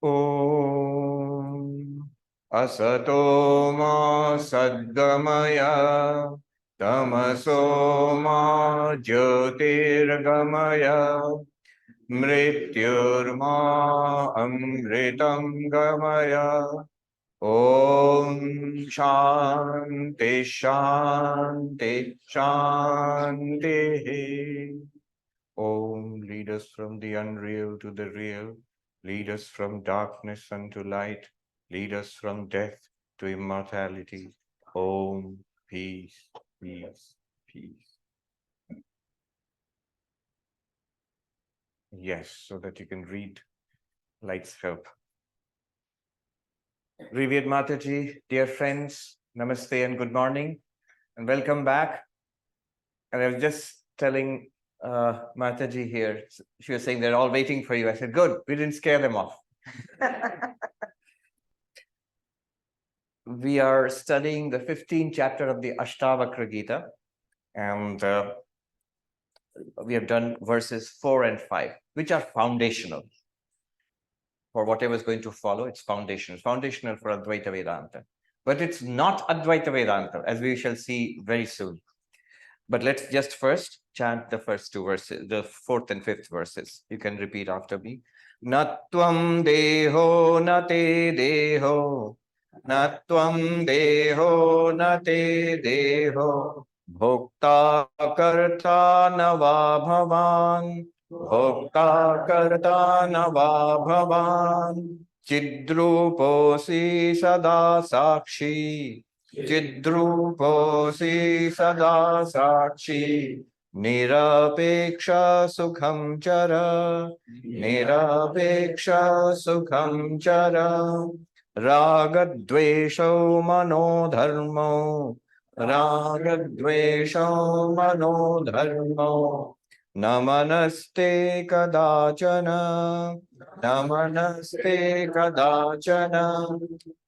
Om Asato Ma Sadgamaya Tamaso Ma Jyotirgamaya Mrityurma Amritam Gamaya. Om Shanti Shanti Shanti. Om, lead us from the unreal to the real. Lead us from darkness unto light. Lead us from death to immortality. Om, peace, peace, peace. Yes, so that you can read Light's help. Revered Mataji, dear friends, namaste and good morning, and welcome back. And I was just telling Mataji here, she was saying they're all waiting for you. I said, good, we didn't scare them off. We are studying the 15th chapter of the Ashtavakra Gita, and we have done verses 4 and 5, which are foundational for whatever is going to follow. It's foundational for Advaita Vedanta. But it's not Advaita Vedanta, as we shall see very soon. But let's just first chant the first two verses, the 4th and 5th verses. You can repeat after me. Natvam deho nate deho. Natvam deho nate deho. Bhokta karta nava bhavan. Bhokta karta nava bhavan. Chidruposi sada sakshi. Chidruposi sada sakshi. Nirapeksha sukham chara. Nirapeksha sukham chara. Ragadvesho manodharmo. Ragadvesho manodharmo. Namaste kadachana. Namaste kadachana.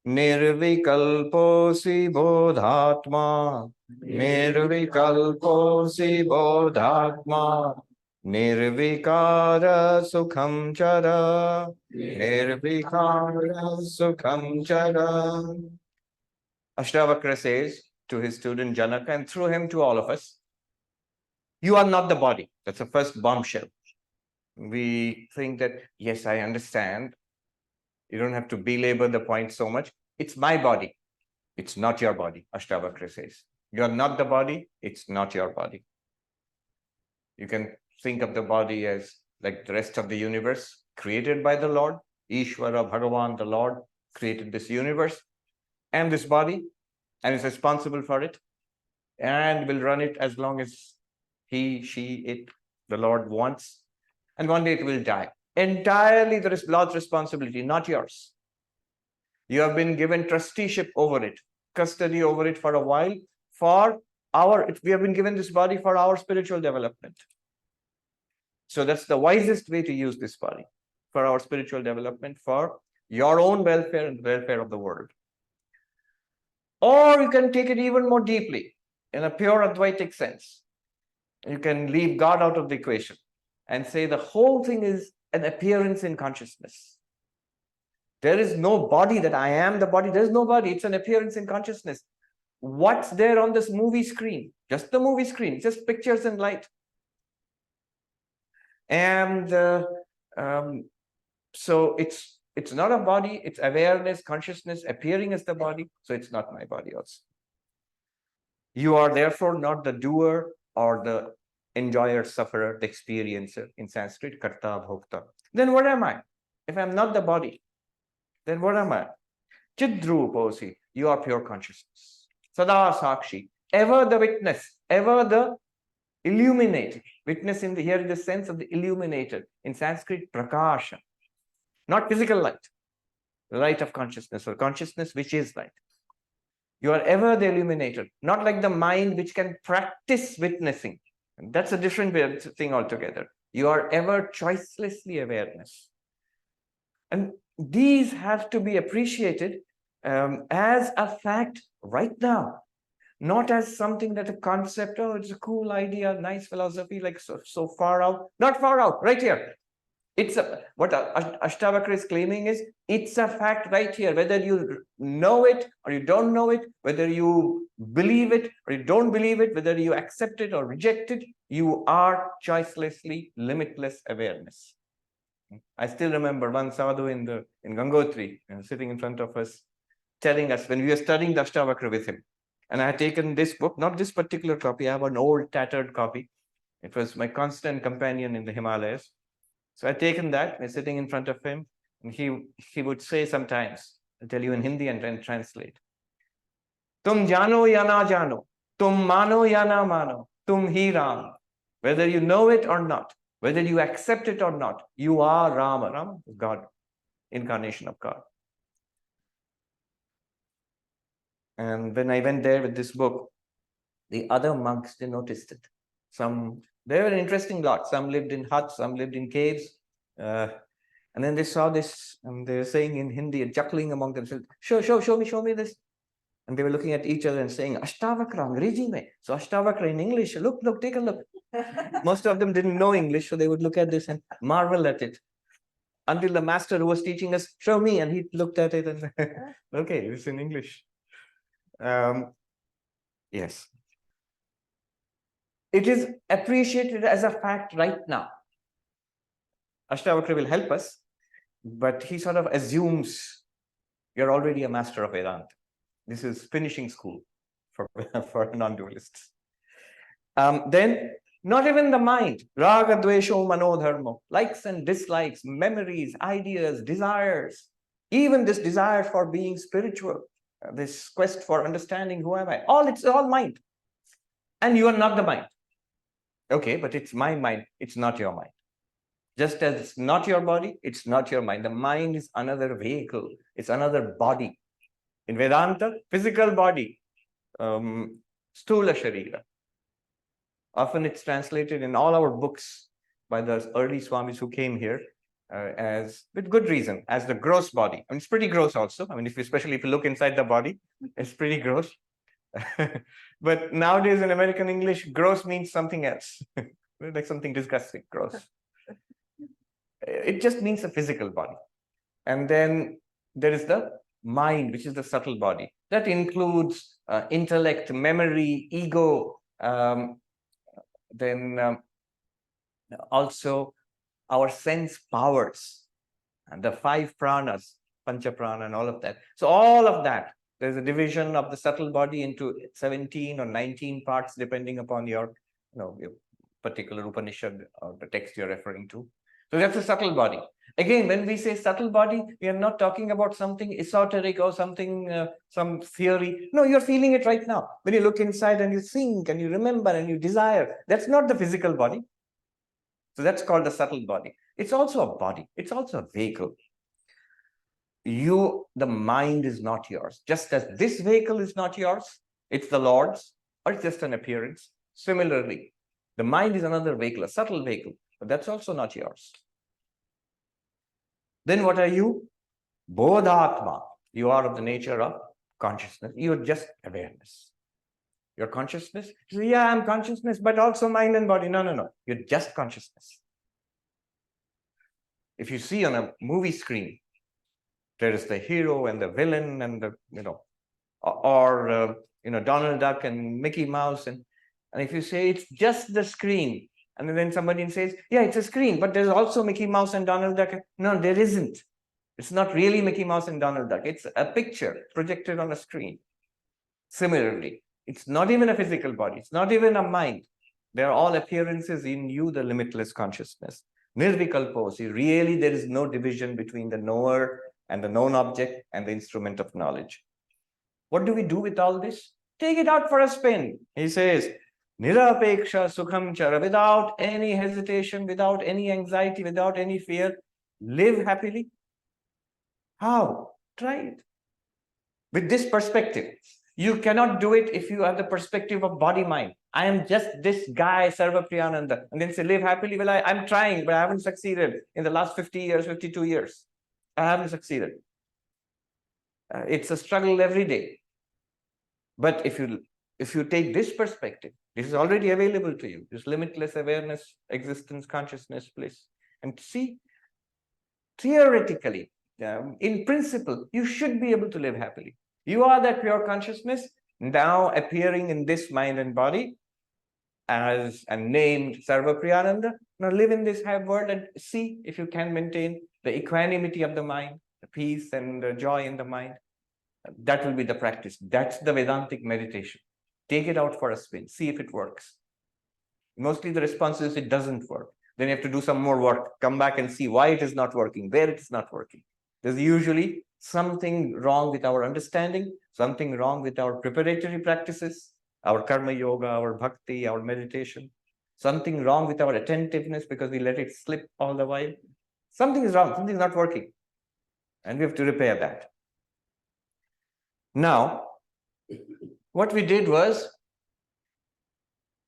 Nirvikalposi bodhatma. Nirvikalposi bodhatma. Nirvikara sukham chara. Nirvikara sukham chara. Ashtavakra says to his student Janaka, and through him to all of us, you are not the body. That's the first bombshell. We think that, yes, I understand. You don't have to belabor the point so much. It's my body. It's not your body, Ashtavakra says. You are not the body. It's not your body. You can think of the body as like the rest of the universe, created by the Lord. Ishvara, Bhagavan, the Lord, created this universe and this body, and is responsible for it, and will run it as long as he, she, it, the Lord wants. And one day it will die. Entirely the Lord's responsibility, not yours. You have been given trusteeship over it, custody over it for a while. We have been given this body for our spiritual development. So that's the wisest way to use this body, for our spiritual development, for your own welfare and the welfare of the world. Or you can take it even more deeply, in a pure Advaitic sense. You can leave God out of the equation and say the whole thing is an appearance in consciousness. There is no body that I am the body. There's no body. It's an appearance in consciousness. What's there on this movie screen? Just the movie screen, just pictures and light. And so it's not a body. It's awareness, consciousness appearing as the body. So it's not my body also. You are therefore not the doer or the enjoyer, sufferer, the experiencer. In Sanskrit, karta, bhokta. Then what am I? If I'm not the body, then what am I? Chidruposi, you are pure consciousness. Sada sakshi, ever the witness, ever the illuminated. Witness here in the sense of the illuminated. In Sanskrit, prakasha. Not physical light. The light of consciousness, or consciousness which is light. You are ever the illuminated, not like the mind which can practice witnessing. And that's a different thing altogether. You are ever choicelessly awareness. And these have to be appreciated as a fact right now, not as something that a concept, oh, it's a cool idea, nice philosophy, like so far out. Not far out, right here. It's what Ashtavakra is claiming is it's a fact right here, whether you know it or you don't know it, whether you believe it or you don't believe it, whether you accept it or reject it, you are choicelessly limitless awareness. I still remember one sadhu in Gangotri, sitting in front of us, telling us when we were studying the Ashtavakra with him. And I had taken this book, not this particular copy, I have an old tattered copy. It was my constant companion in the Himalayas. So I'd taken that, we're sitting in front of him, and he would say sometimes, I'll tell you in Hindi and then translate. Tum jano ya na jano, tum mano ya na mano, tum hi Ram. Whether you know it or not, whether you accept it or not, you are Rama. Rama is God, incarnation of God. And when I went there with this book, the other monks, they noticed it. They were an interesting lot. Some lived in huts, some lived in caves. And then they saw this, and they were saying in Hindi and chuckling among themselves, show me this. And they were looking at each other and saying, Ashtavakra, Angrezi mein. So Ashtavakra in English, look, take a look. Most of them didn't know English, so they would look at this and marvel at it. Until the master who was teaching us, show me, and he looked at it and said, okay, it's in English. Yes. It is appreciated as a fact right now. Ashtavakra will help us, but he sort of assumes you're already a master of Vedanta. This is finishing school for non-dualists. Then, not even the mind, raga, dvesho, manodharmo, likes and dislikes, memories, ideas, desires, even this desire for being spiritual, this quest for understanding who am I, it's all mind. And you are not the mind. Okay, but it's my mind, it's not your mind. Just as it's not your body, it's not your mind. The mind is another vehicle, it's another body. In Vedanta, physical body, stula sharira. Often it's translated in all our books by the early Swamis who came here as, with good reason, as the gross body. I mean, it's pretty gross also. I mean, especially if you look inside the body, it's pretty gross. But nowadays in American English, gross means something else, like something disgusting, gross. It just means a physical body. And then there is the mind, which is the subtle body. That includes intellect, memory, ego, then also our sense powers, and the 5 pranas, pancha prana and all of that. So all of that, there's a division of the subtle body into 17 or 19 parts, depending upon your particular Upanishad or the text you're referring to. So that's a subtle body. Again, when we say subtle body, we are not talking about something esoteric or something, some theory. No, you're feeling it right now. When you look inside and you think and you remember and you desire, that's not the physical body. So that's called the subtle body. It's also a body. It's also a vehicle. The mind is not yours. Just as this vehicle is not yours, it's the Lord's, or it's just an appearance. Similarly, the mind is another vehicle, a subtle vehicle, but that's also not yours. Then what are you? Bodhatma. You are of the nature of consciousness. You're just awareness. Your consciousness? Yeah, I'm consciousness, but also mind and body. No. You're just consciousness. If you see on a movie screen, there is the hero and the villain and the, Donald Duck and Mickey Mouse. And if you say it's just the screen, and then somebody says, yeah, it's a screen, but there's also Mickey Mouse and Donald Duck. No, there isn't. It's not really Mickey Mouse and Donald Duck. It's a picture projected on a screen. Similarly, it's not even a physical body. It's not even a mind. They're all appearances in you, the limitless consciousness. Nirvikalposi. Really, there is no division between the knower and the known object and the instrument of knowledge. What do we do with all this? Take it out for a spin. He says, Nirapeksha Sukham Chara, without any hesitation, without any anxiety, without any fear, live happily. How? Try it. With this perspective. You cannot do it if you have the perspective of body-mind. I am just this guy, Sarvapriyananda. And then say, live happily. Well, I'm trying, but I haven't succeeded in the last 50 years, 52 years. I haven't succeeded. It's a struggle every day. But if you take this perspective, this is already available to you. This limitless awareness, existence, consciousness, bliss. And see, theoretically, in principle, you should be able to live happily. You are that pure consciousness now appearing in this mind and body as and named Sarvapriyananda. Now live in this world and see if you can maintain the equanimity of the mind, the peace and the joy in the mind. That will be the practice. That's the Vedantic meditation. Take it out for a spin, see if it works. Mostly the response is it doesn't work. Then you have to do some more work, come back and see why it is not working, where it is not working. There's usually something wrong with our understanding, something wrong with our preparatory practices, our karma yoga, our bhakti, our meditation, something wrong with our attentiveness because we let it slip all the while. Something is wrong, something's not working. And we have to repair that. Now, what we did was,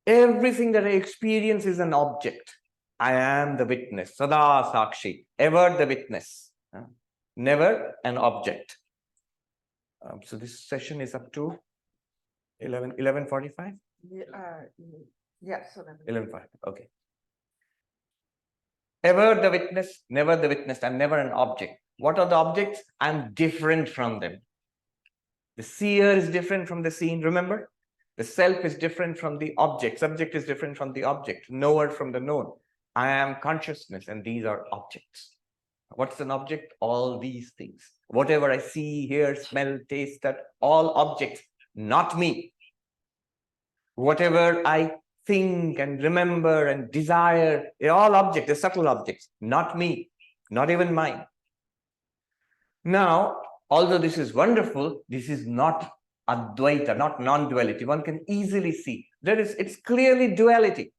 everything that I experience is an object. I am the witness, sada sakshi, ever the witness, never an object. So this session is up to 11:45? Yes. 11:45, okay. Ever the witness, never the witness. I'm never an object. What are the objects? I'm different from them. The seer is different from the seen, remember? The self is different from the object. Subject is different from the object. Knower from the known. I am consciousness, and these are objects. What's an object? All these things. Whatever I see, hear, smell, taste, that all objects, not me. Whatever I think and remember and desire, they're all objects, they're subtle objects, not me, not even mine. Now, although this is wonderful, this is not Advaita, not non-duality. One can easily see it's clearly duality.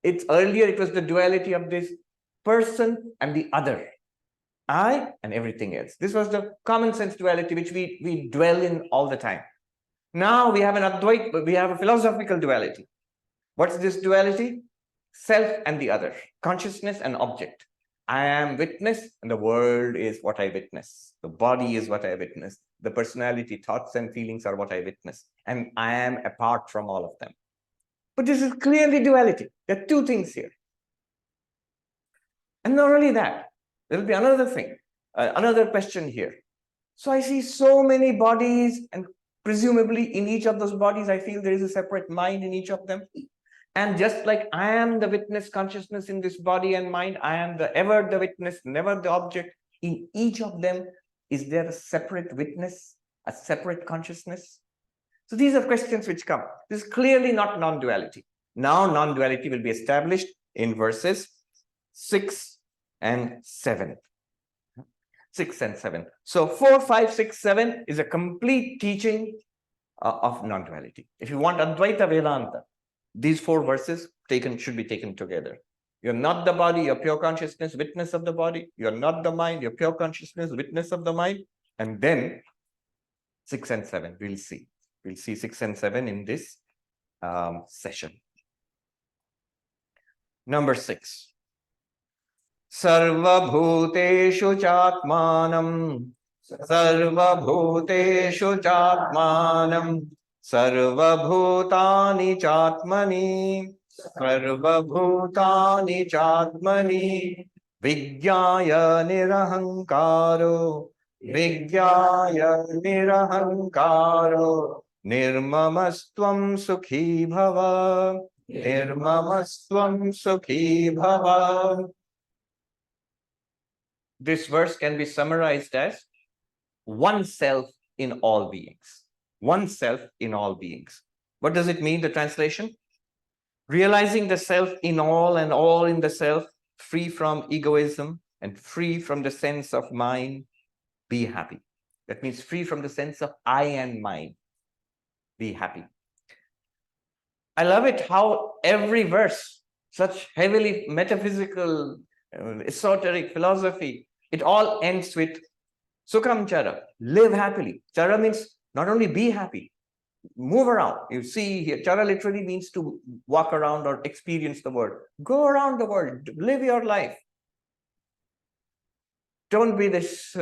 Earlier it was the duality of this person and the other, I and everything else. This was the common sense duality which we dwell in all the time. Now we have an Advaita, we have a philosophical duality. What's this duality? Self and the other, consciousness and object. I am witness and the world is what I witness. The body is what I witness. The personality, thoughts and feelings are what I witness. And I am apart from all of them. But this is clearly duality. There are two things here. And not only that, there will be another thing, another question here. So I see so many bodies, and presumably in each of those bodies, I feel there is a separate mind in each of them. And just like I am the witness consciousness in this body and mind, I am the ever the witness, never the object. In each of them, is there a separate witness, a separate consciousness? So these are questions which come. This is clearly not non-duality. Now non-duality will be established in verses 6 and 7. 6 and 7. So 4, 5, 6, 7 is a complete teaching of non-duality. If you want Advaita Vedanta, these 4 verses should be taken together. You're not the body, you're pure consciousness, witness of the body. You're not the mind, you're pure consciousness, witness of the mind. And then 6 and 7, we'll see. We'll see 6 and 7 in this session. Number 6. Sarvabhuteshu chatmanam, Sarvabhuteshu chatmanam, Sarvabhutani chatmani, Sarvabhutani chatmani, Vigyaya nirahankaro, Vigyaya nirahankaro, Nirmamastvam sukhi bhava, Nirmamastvam sukhi bhava. This verse can be summarized as oneself in all beings. Oneself in all beings. What does it mean, the translation? Realizing the self in all and all in the self, free from egoism and free from the sense of mine, be happy. That means free from the sense of I and mine, be happy. I love it how every verse, such heavily metaphysical, esoteric philosophy, it all ends with Sukham Chara, live happily. Chara means not only be happy, move around. You see here, Chara literally means to walk around or experience the world. Go around the world, live your life. Don't be this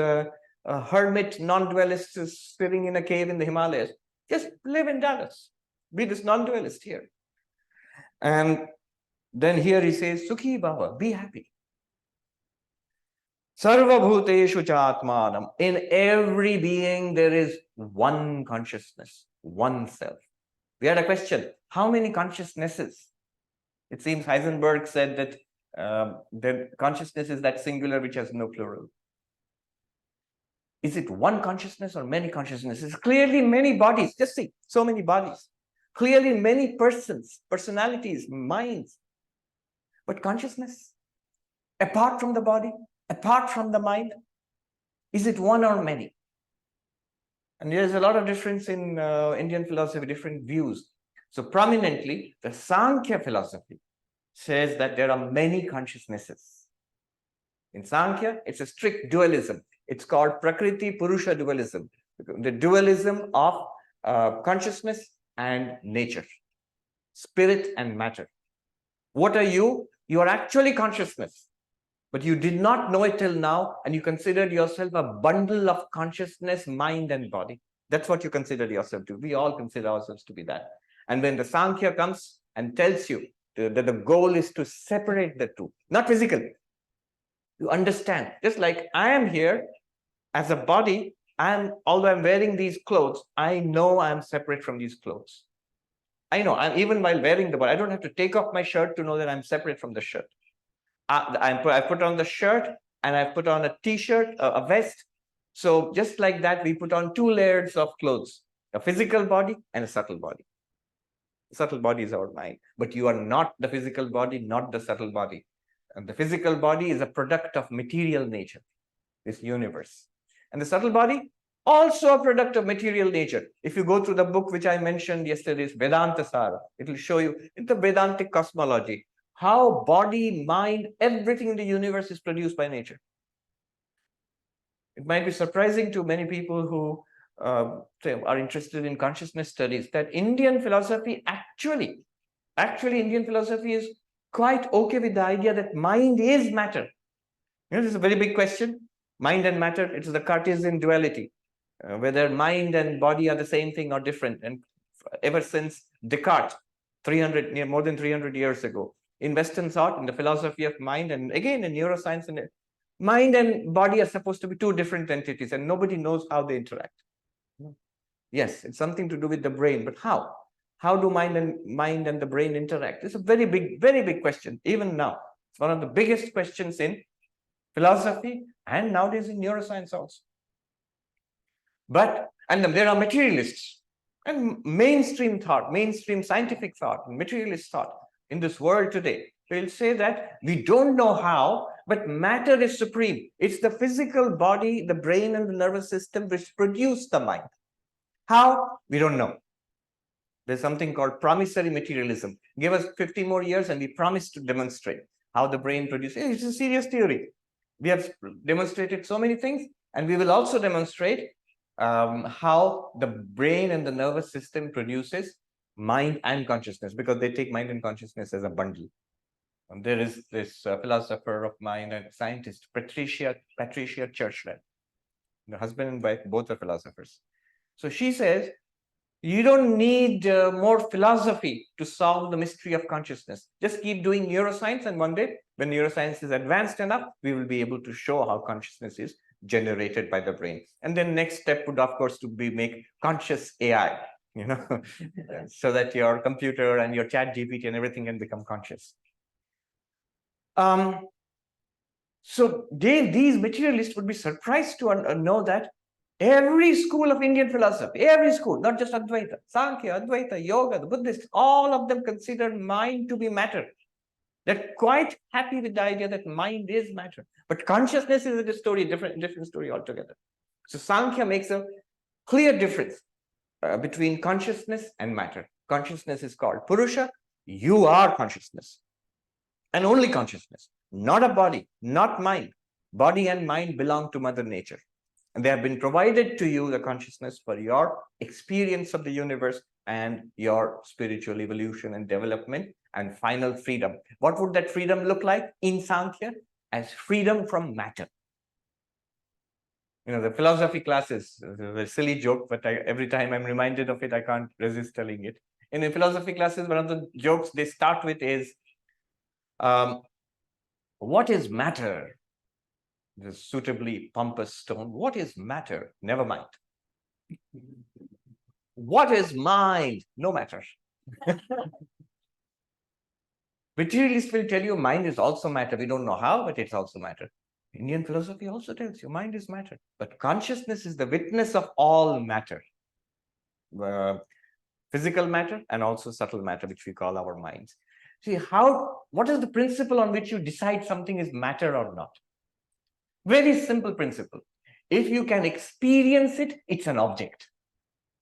hermit, non-dualist sitting in a cave in the Himalayas. Just live in Dallas. Be this non-dualist here. And then here he says, Sukhi Bhava, be happy. Sarvabhuteshu Chatmanam. In every being, there is one consciousness, one self. We had a question, how many consciousnesses? It seems Heisenberg said that consciousness is that singular which has no plural. Is it one consciousness or many consciousnesses? Clearly many bodies. Just see, so many bodies. Clearly many persons, personalities, minds. But consciousness, apart from the body, apart from the mind, is it one or many? And there's a lot of difference in Indian philosophy, different views. So prominently, the Sankhya philosophy says that there are many consciousnesses. In Sankhya, it's a strict dualism. It's called Prakriti Purusha dualism, the dualism of consciousness and nature, spirit and matter. What are you? You are actually consciousness, but you did not know it till now, and you considered yourself a bundle of consciousness, mind, and body. That's what you consider yourself to be. We all consider ourselves to be that. And when the Sankhya comes and tells you that the goal is to separate the two, not physically, you understand. Just like I am here as a body, although I'm wearing these clothes, I know I'm separate from these clothes. I know, even while wearing the body, I don't have to take off my shirt to know that I'm separate from the shirt. I put on the shirt and I put on a t-shirt, a vest. So just like that, we put on two layers of clothes, a physical body and a subtle body. The subtle body is our mind, but you are not the physical body, not the subtle body. And the physical body is a product of material nature, this universe. And the subtle body, also a product of material nature. If you go through the book which I mentioned yesterday, Vedanta Sara, it will show you in the Vedantic cosmology how body, mind, everything in the universe is produced by nature. It might be surprising to many people who are interested in consciousness studies that Indian philosophy actually Indian philosophy is quite okay with the idea that mind is matter. This is a very big question. Mind and matter, it is the Cartesian duality, whether mind and body are the same thing or different. And ever since Descartes, more than 300 years ago, in Western thought, in the philosophy of mind, and again in neuroscience, and mind and body are supposed to be two different entities, and nobody knows how they interact. Yes, it's something to do with the brain, but how? How do mind and the brain interact? It's a very big question, even now. It's one of the biggest questions in philosophy and nowadays in neuroscience also. And there are materialists and mainstream thought, mainstream scientific thought, and materialist thought in this world today. They'll say that we don't know how, but matter is supreme. It's the physical body, the brain, and the nervous system which produce the mind. How? We don't know. There's something called promissory materialism. Give us 50 more years and we promise to demonstrate how the brain produces. It's a serious theory. We have demonstrated so many things, and we will also demonstrate how the brain and the nervous system produces mind and consciousness, because they take mind and consciousness as a bundle. And there is this philosopher of mind and scientist, Patricia Churchland. The husband and wife, both are philosophers. So she says, you don't need more philosophy to solve the mystery of consciousness. Just keep doing neuroscience, and one day, when neuroscience is advanced enough, we will be able to show how consciousness is generated by the brain. And then next step would, of course, to be make conscious AI, so that your computer and your chat GPT and everything can become conscious. So these materialists would be surprised to know that every school of Indian philosophy, every school, not just Advaita, Sankhya, Advaita, Yoga, the Buddhists, all of them consider mind to be matter. They're quite happy with the idea that mind is matter. But consciousness is a story, different story altogether. So Sankhya makes a clear difference between consciousness and matter. Consciousness is called Purusha. You are consciousness. And only consciousness, not a body, not mind. Body and mind belong to Mother Nature. And they have been provided to you, the consciousness, for your experience of the universe and your spiritual evolution and development and final freedom. What would that freedom look like in Sankhya? As freedom from matter. The philosophy classes, a silly joke, but every time I'm reminded of it, I can't resist telling it. In the philosophy classes, one of the jokes they start with is, what is matter? the suitably pompous stone. What is matter? Never mind. What is mind? No matter. Materialists will tell you mind is also matter. We don't know how, but it's also matter. Indian philosophy also tells you mind is matter. But consciousness is the witness of all matter. Physical matter and also subtle matter, which we call our minds. See, what is the principle on which you decide something is matter or not? Very simple principle. If you can experience it, it's an object.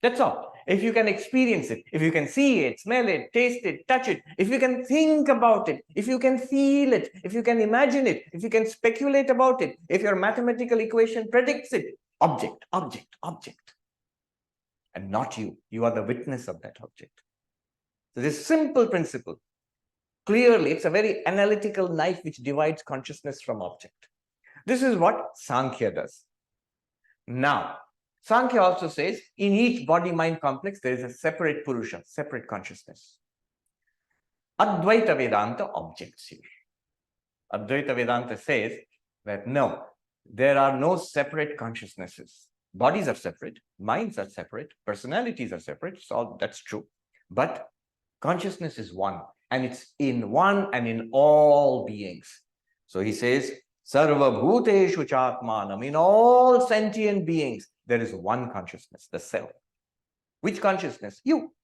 That's all. If you can experience it, if you can see it, smell it, taste it, touch it, if you can think about it, if you can feel it, if you can imagine it, if you can speculate about it, if your mathematical equation predicts it, object, object, object. And not you. You are the witness of that object. So this simple principle, clearly, it's a very analytical knife which divides consciousness from object. This is what Sankhya does. Now, Sankhya also says in each body-mind complex, there is a separate Purusha, separate consciousness. Advaita Vedanta objects here. Advaita Vedanta says that no, there are no separate consciousnesses. Bodies are separate, minds are separate, personalities are separate, so that's true. But consciousness is one, and it's in one and in all beings. So he says, Sarvabhuteshu Chatmanam, in all sentient beings, there is one consciousness, the self. Which consciousness? You.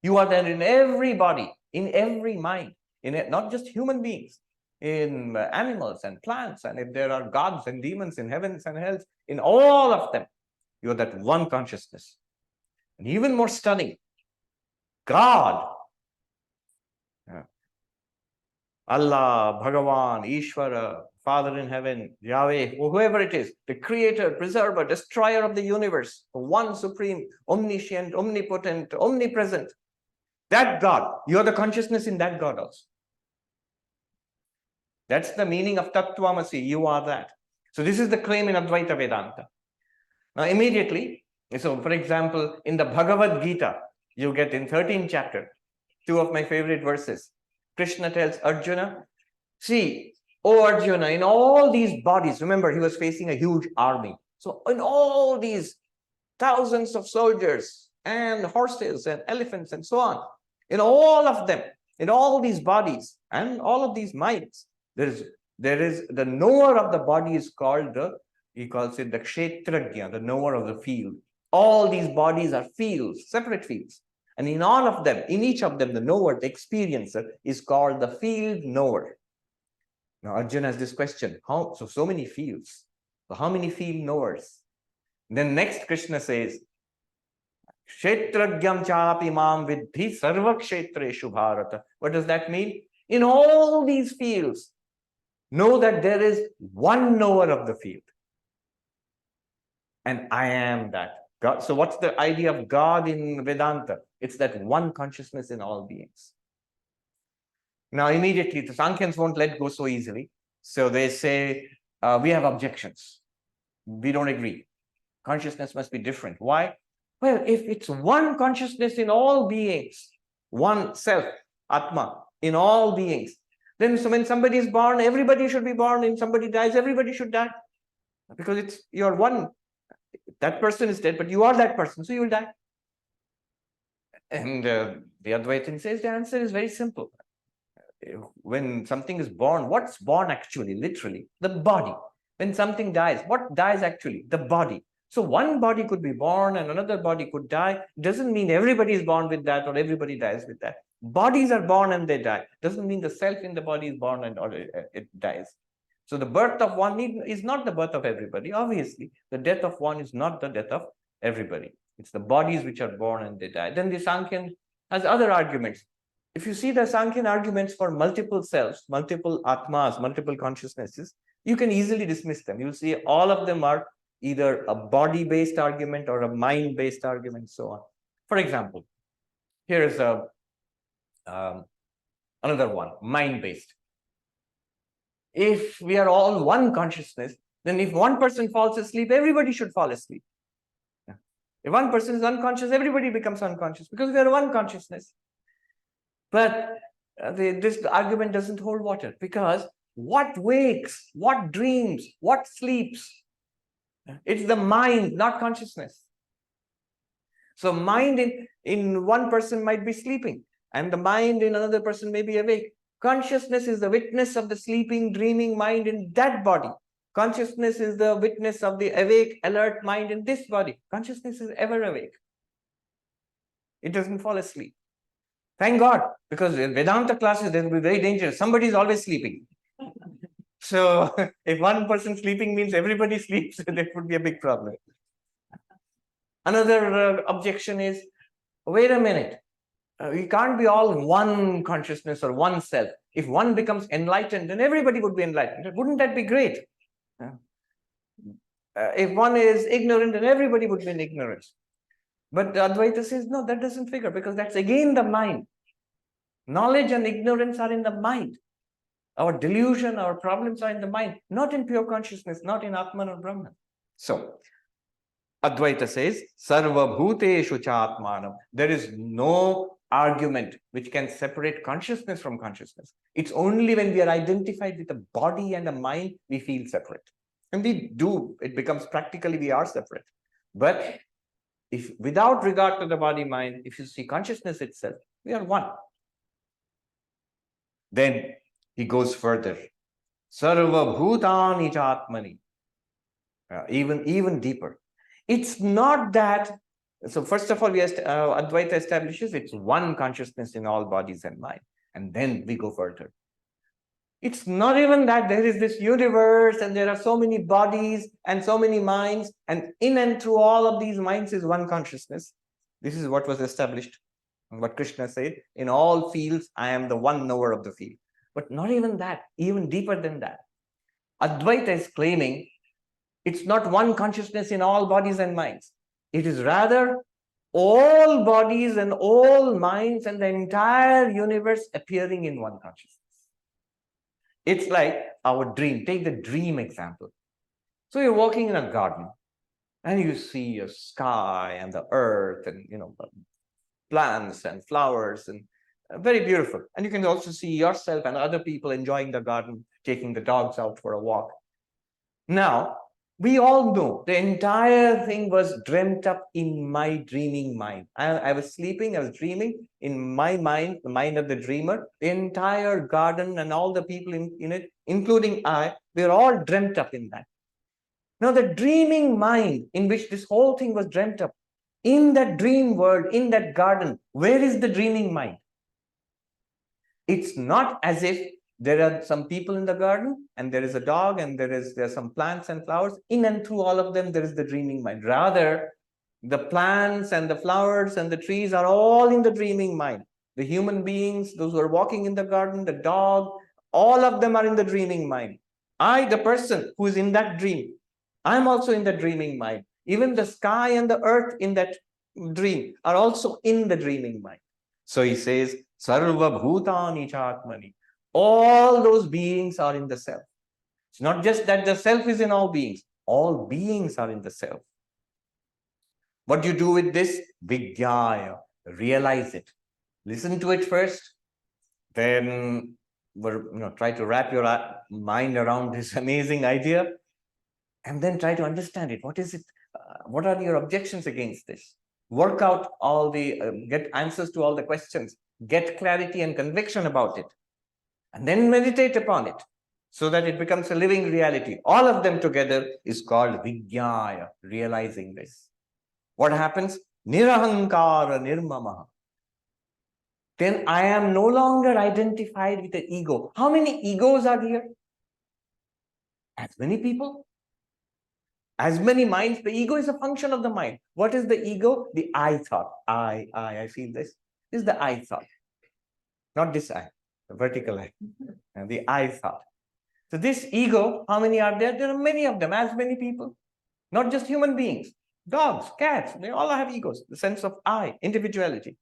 You are there in every body, in every mind, not just human beings, in animals and plants, and if there are gods and demons in heavens and hells, in all of them, you are that one consciousness. And even more stunning, God, Allah, Bhagavan, Ishvara, Father in heaven, Yahweh, whoever it is, the creator, preserver, destroyer of the universe, the one supreme, omniscient, omnipotent, omnipresent, that God, you are the consciousness in that God also. That's the meaning of Tattvamasi, you are that. So this is the claim in Advaita Vedanta. Now immediately, so for example, in the Bhagavad Gita, you get in 13th chapter, two of my favorite verses. Krishna tells Arjuna, see, oh Arjuna, in all these bodies, remember he was facing a huge army. So in all these thousands of soldiers and horses and elephants and so on, in all of them, in all these bodies and all of these minds, there is the knower of the body is called he calls it the Kshetrajna, the knower of the field. All these bodies are fields, separate fields. And in all of them, in each of them, the knower, the experiencer, is called the field knower. Now, Arjuna has this question, so many fields. So how many field knowers? Then next Krishna says, Kshetragyam chapi mam vidhi sarva kshetreshu bharata. What does that mean? In all these fields, know that there is one knower of the field. And I am that. God. So what's the idea of God in Vedanta? It's that one consciousness in all beings. Now, immediately, the Sankhya's won't let go so easily. So they say, we have objections. We don't agree. Consciousness must be different. Why? Well, if it's one consciousness in all beings, one self, Atma, in all beings, then so when somebody is born, everybody should be born. If somebody dies, everybody should die. Because you're one. That person is dead, but you are that person, so you will die. And the Advaitin says the answer is very simple. When something is born, what's born actually, literally? The body. When something dies, what dies actually? The body. So one body could be born and another body could die. Doesn't mean everybody is born with that or everybody dies with that. Bodies are born and they die. Doesn't mean the self in the body is born and or it dies. So the birth of one is not the birth of everybody. Obviously, the death of one is not the death of everybody. It's the bodies which are born and they die. Then the Sankhyan has other arguments. If you see the Sankhyan arguments for multiple selves, multiple atmas, multiple consciousnesses, you can easily dismiss them. You'll see all of them are either a body-based argument or a mind-based argument, so on. For example, here is another one, mind-based. If we are all one consciousness, then if one person falls asleep, everybody should fall asleep. If one person is unconscious, everybody becomes unconscious because we are one consciousness. But this argument doesn't hold water because what wakes, what dreams, what sleeps. It's the mind, not consciousness. So mind in one person might be sleeping, and the mind in another person may be awake. Consciousness is the witness of the sleeping, dreaming mind in that body. Consciousness is the witness of the awake, alert mind in this body. Consciousness is ever awake. It doesn't fall asleep. Thank God, because in Vedanta classes, they will be very dangerous. Somebody is always sleeping. So if one person sleeping means everybody sleeps, that would be a big problem. Another objection is, wait a minute, we can't be all one consciousness or one self. If one becomes enlightened, then everybody would be enlightened. Wouldn't that be great? If one is ignorant, then everybody would be in ignorance. But Advaita says, no, that doesn't figure, because that's again the mind. Knowledge and ignorance are in the mind. Our delusion, our problems are in the mind, not in pure consciousness, not in Atman or Brahman. So, Advaita says, Sarva Bhuteshu Chatmanam. There is no argument which can separate consciousness from consciousness. It's only when we are identified with a body and a mind, we feel separate. And we do, it becomes practically we are separate. But if without regard to the body mind, if you see consciousness itself, we are one. Then he goes further. Sarva Bhutani Chatmani. Even deeper. It's not that. So first of all, Advaita establishes it's one consciousness in all bodies and mind. And then we go further. It's not even that there is this universe and there are so many bodies and so many minds, and in and through all of these minds is one consciousness. This is what was established, what Krishna said, in all fields, I am the one knower of the field. But not even that, even deeper than that. Advaita is claiming it's not one consciousness in all bodies and minds. It is rather all bodies and all minds and the entire universe appearing in one consciousness. It's like our dream. Take the dream example. So you're walking in a garden and you see a sky and the earth and plants and flowers and very beautiful. And you can also see yourself and other people enjoying the garden, taking the dogs out for a walk. Now, we all know the entire thing was dreamt up in my dreaming mind. I was sleeping, I was dreaming in my mind, the mind of the dreamer. The entire garden and all the people in it, including I, we're all dreamt up in that. Now, the dreaming mind in which this whole thing was dreamt up, in that dream world, in that garden, where is the dreaming mind? It's not as if there are some people in the garden and there is a dog and there are some plants and flowers. In and through all of them, there is the dreaming mind. Rather, the plants and the flowers and the trees are all in the dreaming mind. The human beings, those who are walking in the garden, the dog, all of them are in the dreaming mind. I, the person who is in that dream, I'm also in the dreaming mind. Even the sky and the earth in that dream are also in the dreaming mind. So he says, Sarva Bhutani Chatmani. All those beings are in the self. It's not just that the self is in all beings are in the self. What do you do with this? Vijnaya, realize it. Listen to it first, then try to wrap your mind around this amazing idea, and then try to understand it. What is it? What are your objections against this? Work out all the, get answers to all the questions, get clarity and conviction about it. And then meditate upon it so that it becomes a living reality. All of them together is called Vijnaya, realizing this. What happens? Nirahankara nirmamaha. Then I am no longer identified with the ego. How many egos are here? As many people. As many minds. The ego is a function of the mind. What is the ego? The I thought. I feel this. This is the I thought. Not this I. The vertical eye, and the I thought. So this ego, how many are there? There are many of them, as many people. Not just human beings. Dogs, cats, they all have egos. The sense of I, individuality.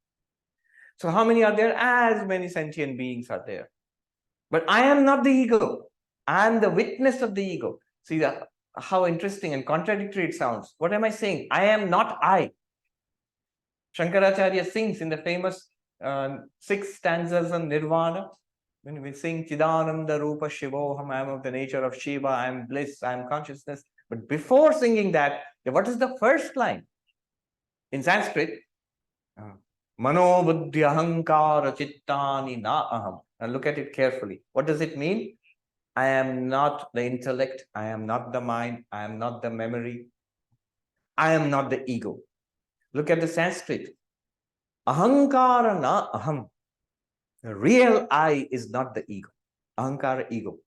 So how many are there? As many sentient beings are there. But I am not the ego. I am the witness of the ego. See how interesting and contradictory it sounds. What am I saying? I am not I. Shankaracharya sings in the famous 6 stanzas on Nirvana, When we sing Chidananda Rupa Shivoham, I am of the nature of Shiva, I am bliss, I am consciousness. But before singing that, what is the first line? In Sanskrit, Mano buddhi ahankara chittani na aham. Now look at it carefully. What does it mean? I am not the intellect, I am not the mind, I am not the memory, I am not the ego. Look at the Sanskrit. Ahankara na aham. The real I is not the ego. Ahankara, ego.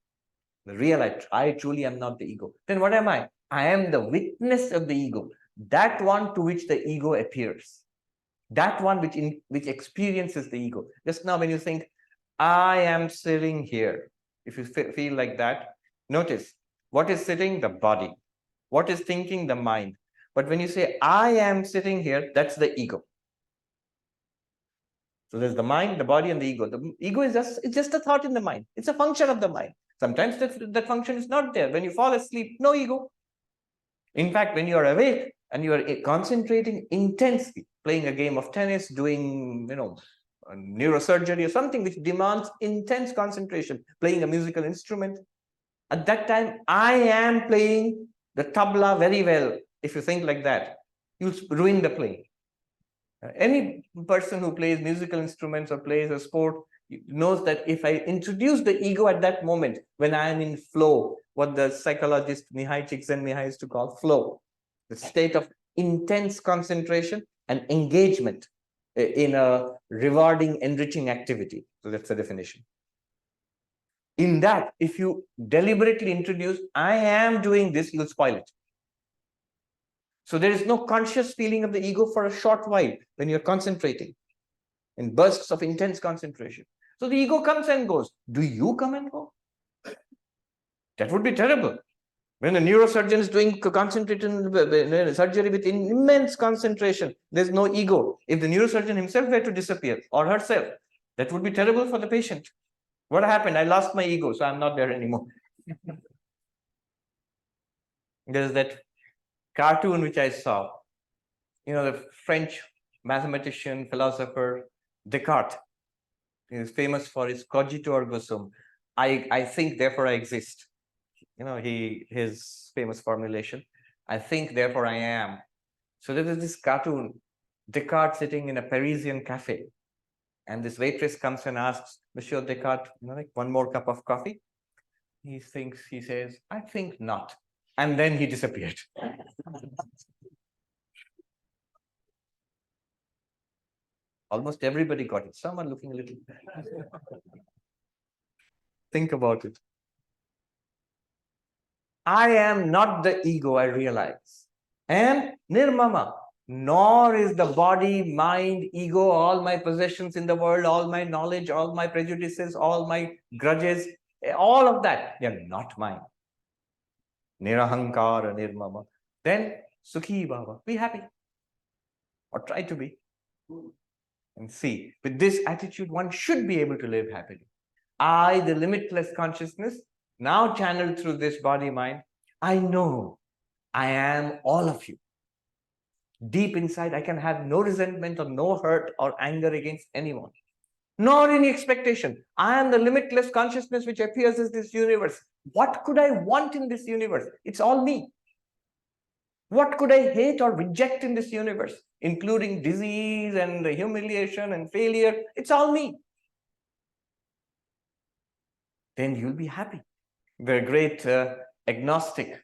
The real I truly am not the ego. Then what am I? I am the witness of the ego. That one to which the ego appears. That one which experiences the ego. Just now when you think, I am sitting here. If you feel like that, notice, what is sitting? The body. What is thinking? The mind. But when you say, I am sitting here, that's the ego. So there's the mind, the body, and the ego. The ego is just a thought in the mind. It's a function of the mind. Sometimes that function is not there. When you fall asleep, no ego. In fact, when you are awake and you are concentrating intensely, playing a game of tennis, doing, neurosurgery or something which demands intense concentration, playing a musical instrument, at that time, I am playing the tabla very well. If you think like that, you'll ruin the playing. Any person who plays musical instruments or plays a sport knows that if I introduce the ego at that moment, when I am in flow, what the psychologist Mihai Csikszentmihalyi used to call flow, the state of intense concentration and engagement in a rewarding, enriching activity. So that's the definition. In that, if you deliberately introduce, I am doing this, you'll spoil it. So there is no conscious feeling of the ego for a short while when you're concentrating in bursts of intense concentration. So the ego comes and goes. Do you come and go? That would be terrible. When a neurosurgeon is doing concentrated surgery with immense concentration, there's no ego. If the neurosurgeon himself were to disappear or herself, that would be terrible for the patient. What happened? I lost my ego, so I'm not there anymore. There's that cartoon which I saw. The French mathematician, philosopher, Descartes. He is famous for his cogito ergo sum. I think, therefore I exist. His famous formulation. I think, therefore I am. So there is this cartoon, Descartes sitting in a Parisian cafe. And this waitress comes and asks, Monsieur Descartes, one more cup of coffee? He says, I think not. And then he disappeared. Almost everybody got it. Some are looking a little. Think about it. I am not the ego, I realize. And nirmama, nor is the body, mind, ego, all my possessions in the world, all my knowledge, all my prejudices, all my grudges, all of that, they are not mine. Nirahankara, nirmama. Then sukhi bhava, be happy. Or try to be. And see, with this attitude, one should be able to live happily. I, the limitless consciousness, now channeled through this body-mind, I know I am all of you. Deep inside, I can have no resentment or no hurt or anger against anyone, nor any expectation. I am the limitless consciousness which appears as this universe. What could I want in this universe? It's all me. What could I hate or reject in this universe, including disease and humiliation and failure? It's all me. Then you'll be happy. The great agnostic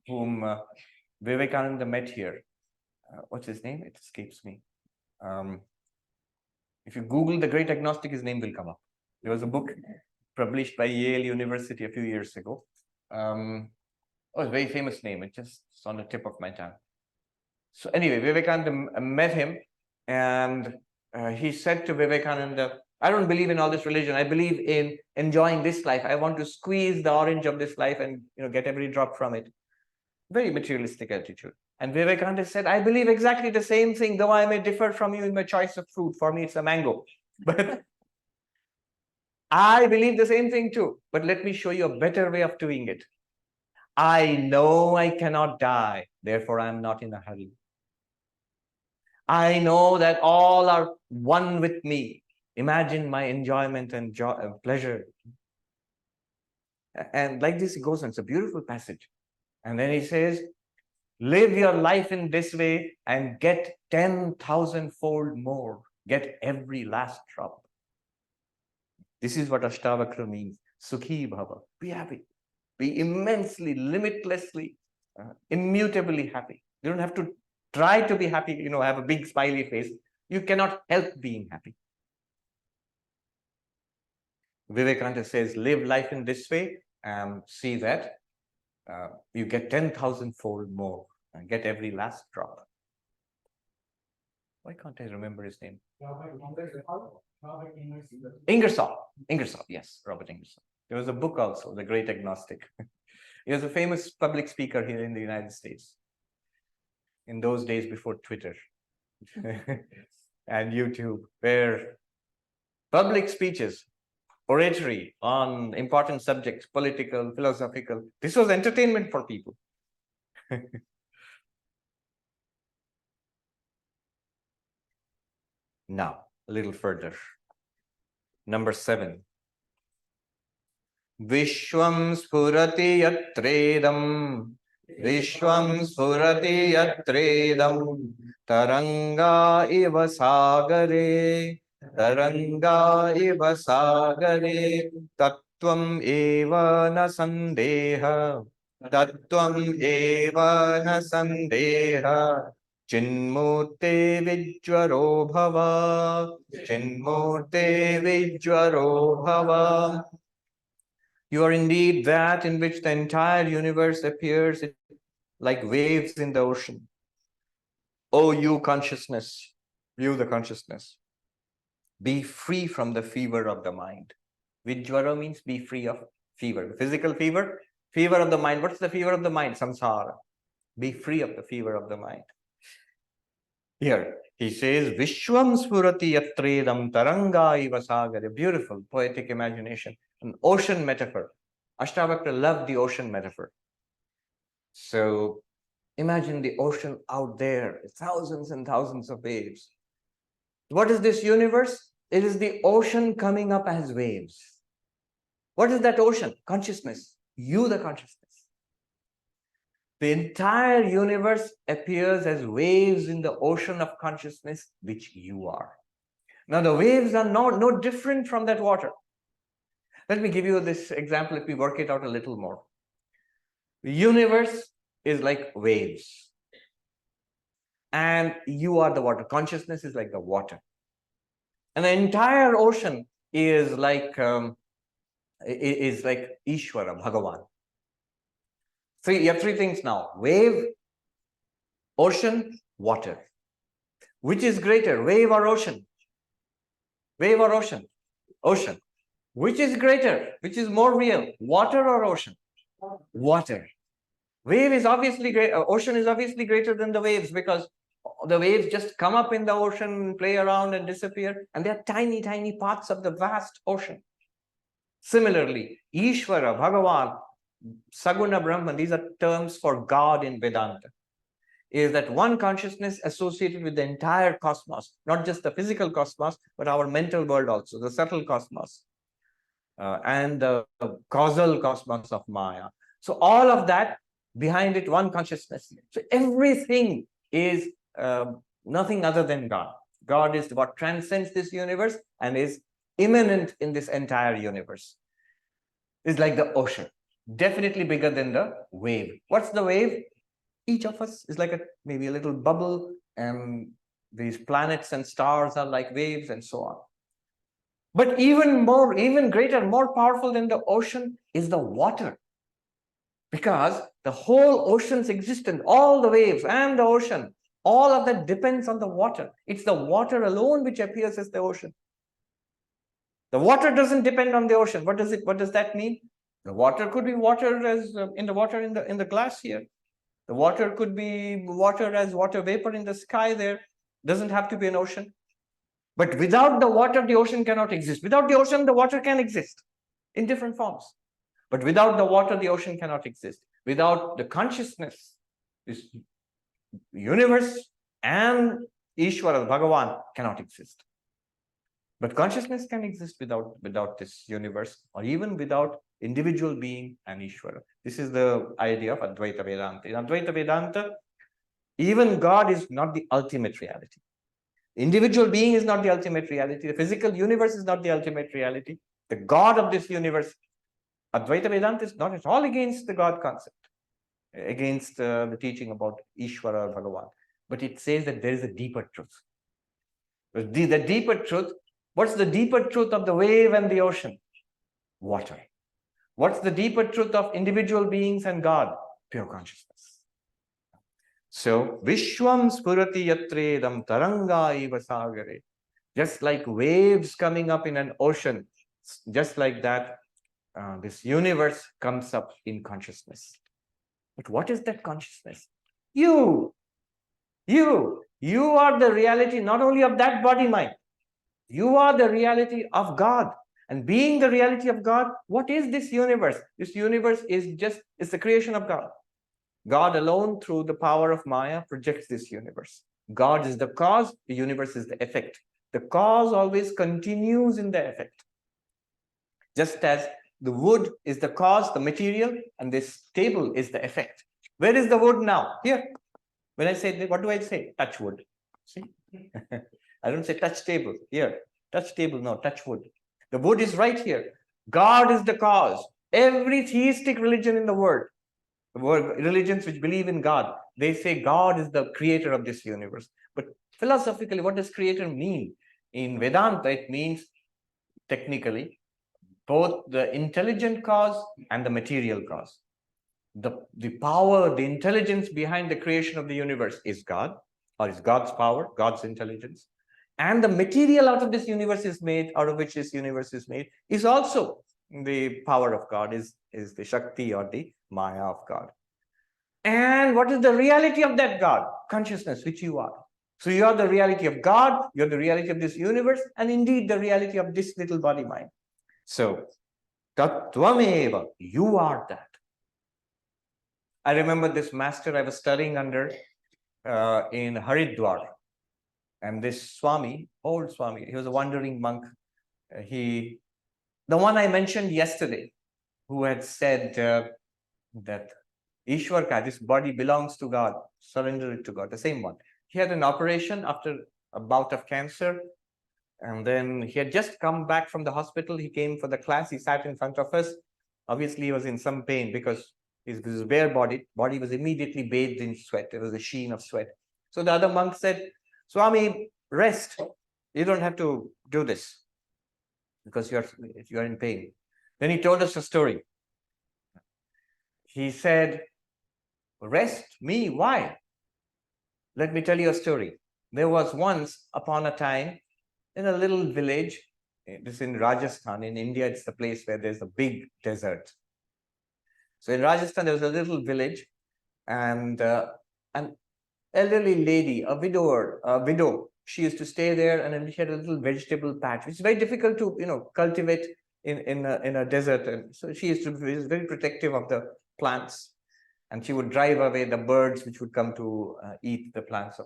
whom Vivekananda met here, what's his name? It escapes me. If you Google the great agnostic, his name will come up. There was a book published by Yale University a few years ago. A very famous name. It's just on the tip of my tongue. So anyway, Vivekananda met him, and he said to Vivekananda, I don't believe in all this religion. I believe in enjoying this life. I want to squeeze the orange of this life and get every drop from it. Very materialistic attitude. And Vivekananda said, I believe exactly the same thing, though I may differ from you in my choice of fruit. For me, it's a mango. But I believe the same thing too. But let me show you a better way of doing it. I know I cannot die, therefore I am not in a hurry. I know that all are one with me, Imagine my enjoyment and joy and pleasure. And like this, he goes on. It's a beautiful passage. And then he says, live your life in this way and get 10,000-fold more. Get every last drop. This is what Ashtavakra means. Sukhi bhava. Be happy. Be immensely, limitlessly, immutably happy. You don't have to try to be happy, have a big smiley face. You cannot help being happy. Vivekananda says, live life in this way and see that you get 10,000-fold more and get every last drop. Why can't I remember his name? Ingersoll. Ingersoll, yes, Robert Ingersoll. There was a book also, The Great Agnostic. He was a famous public speaker here in the United States in those days before Twitter and YouTube, where public speeches, oratory on important subjects, political, philosophical, this was entertainment for people. Now, a little further. Number 7. Vishwam spurati yatredam. Vishwam spurati yatredam. Taranga iva sagare. Taranga iva sagare. Tattvam eva na sandeha. Tattvam eva na sandeha. Chinmurte vijvaro bhava. Chinmurte vijvaro bhava. You are indeed that in which the entire universe appears like waves in the ocean. O you consciousness, you the consciousness, be free from the fever of the mind. Vijvaro means be free of fever. Physical fever, fever of the mind. What's the fever of the mind? Samsara. Be free of the fever of the mind. Here, he says, Vishwam spurati yatredam taranga iva sagare. Beautiful, poetic imagination. An ocean metaphor. Ashtavakra loved the ocean metaphor. So, imagine the ocean out there, thousands and thousands of waves. What is this universe? It is the ocean coming up as waves. What is that ocean? Consciousness. You, the consciousness. The entire universe appears as waves in the ocean of consciousness, which you are. Now, the waves are no different from that water. Let me give you this example if we work it out a little more. The universe is like waves. And you are the water. Consciousness is like the water. And the entire ocean is like Ishvara, Bhagavan. You have 3 things now. Wave, ocean, water. Which is greater, wave or ocean? Wave or ocean? Ocean. Which is greater? Which is more real? Water or ocean? Water. Wave is obviously great. Ocean is obviously greater than the waves because the waves just come up in the ocean, play around and disappear. And they are tiny, tiny parts of the vast ocean. Similarly, Ishvara, Bhagavan, Saguna Brahman, these are terms for God in Vedanta, is that one consciousness associated with the entire cosmos, not just the physical cosmos, but our mental world also, the subtle cosmos, and the causal cosmos of Maya. So all of that, behind it, one consciousness. So everything is nothing other than God. God is what transcends this universe and is immanent in this entire universe. It's like the ocean. Definitely bigger than the wave. What's the wave? Each of us is like maybe a little bubble, and these planets and stars are like waves and so on. But even greater, more powerful than the ocean is the water. Because the whole ocean's existence, all the waves and the ocean, all of that depends on the water. It's the water alone which appears as the ocean. The water doesn't depend on the ocean. What does that mean? The water could be water as in the glass here. The water could be water as water vapor in the sky there. Doesn't have to be an ocean. But without the water, the ocean cannot exist. Without the ocean, the water can exist in different forms. But without the water, the ocean cannot exist. Without the consciousness, this universe and Ishvara, Bhagavan, cannot exist. But consciousness can exist without this universe, or even without individual being and Ishvara. This is the idea of Advaita Vedanta. In Advaita Vedanta, even God is not the ultimate reality. Individual being is not the ultimate reality. The physical universe is not the ultimate reality. The God of this universe, Advaita Vedanta is not at all against the God concept, against the teaching about Ishvara or Bhagavan. But it says that there is a deeper truth. The deeper truth, what's the deeper truth of the wave and the ocean? Water. What's the deeper truth of individual beings and God? Pure consciousness. So, Vishwam Spurati Yatredam Taranga Iva Sagare. Just like waves coming up in an ocean, just like that, this universe comes up in consciousness. But what is that consciousness? You are the reality not only of that body mind. You are the reality of God. And being the reality of God, what is this universe? This universe is the creation of God. God alone, through the power of Maya, projects this universe. God is the cause, the universe is the effect. The cause always continues in the effect. Just as the wood is the cause, the material, and this table is the effect. Where is the wood now? Here. When I say, what do I say? Touch wood. See? I don't say touch table. Here. Touch table, no, touch wood. The wood is right here. God is the cause. Every theistic religion in the world, religions which believe in God, they say God is the creator of this universe. But philosophically, what does creator mean? In Vedanta, it means technically both the intelligent cause and the material cause. The power, the intelligence behind the creation of the universe is God, or is God's power, God's intelligence. And the material out of this universe is made, out of which this universe is made, is also the power of God, is the Shakti or the Maya of God. And what is the reality of that God? Consciousness, which you are. So you are the reality of God, you're the reality of this universe, and indeed the reality of this little body mind. So, Tattvameva, you are that. I remember this master I was studying under in Haridwar. And this Swami, old Swami, he was a wandering monk. The one I mentioned yesterday, who had said that Ishwarka, this body belongs to God, surrender it to God, the same one. He had an operation after a bout of cancer. And then he had just come back from the hospital. He came for the class. He sat in front of us. Obviously, he was in some pain because his bare body was immediately bathed in sweat. There was a sheen of sweat. So the other monk said, Swami, rest. You don't have to do this because you're in pain. Then he told us a story. He said, rest me? Why? Let me tell you a story. There was once upon a time in a little village. This is in Rajasthan. In India, it's the place where there's a big desert. So in Rajasthan, there was a little village, and an elderly lady, a widow, she used to stay there, and then she had a little vegetable patch, which is very difficult to cultivate in a desert. And so she was very protective of the plants, and she would drive away the birds which would come to eat the plants.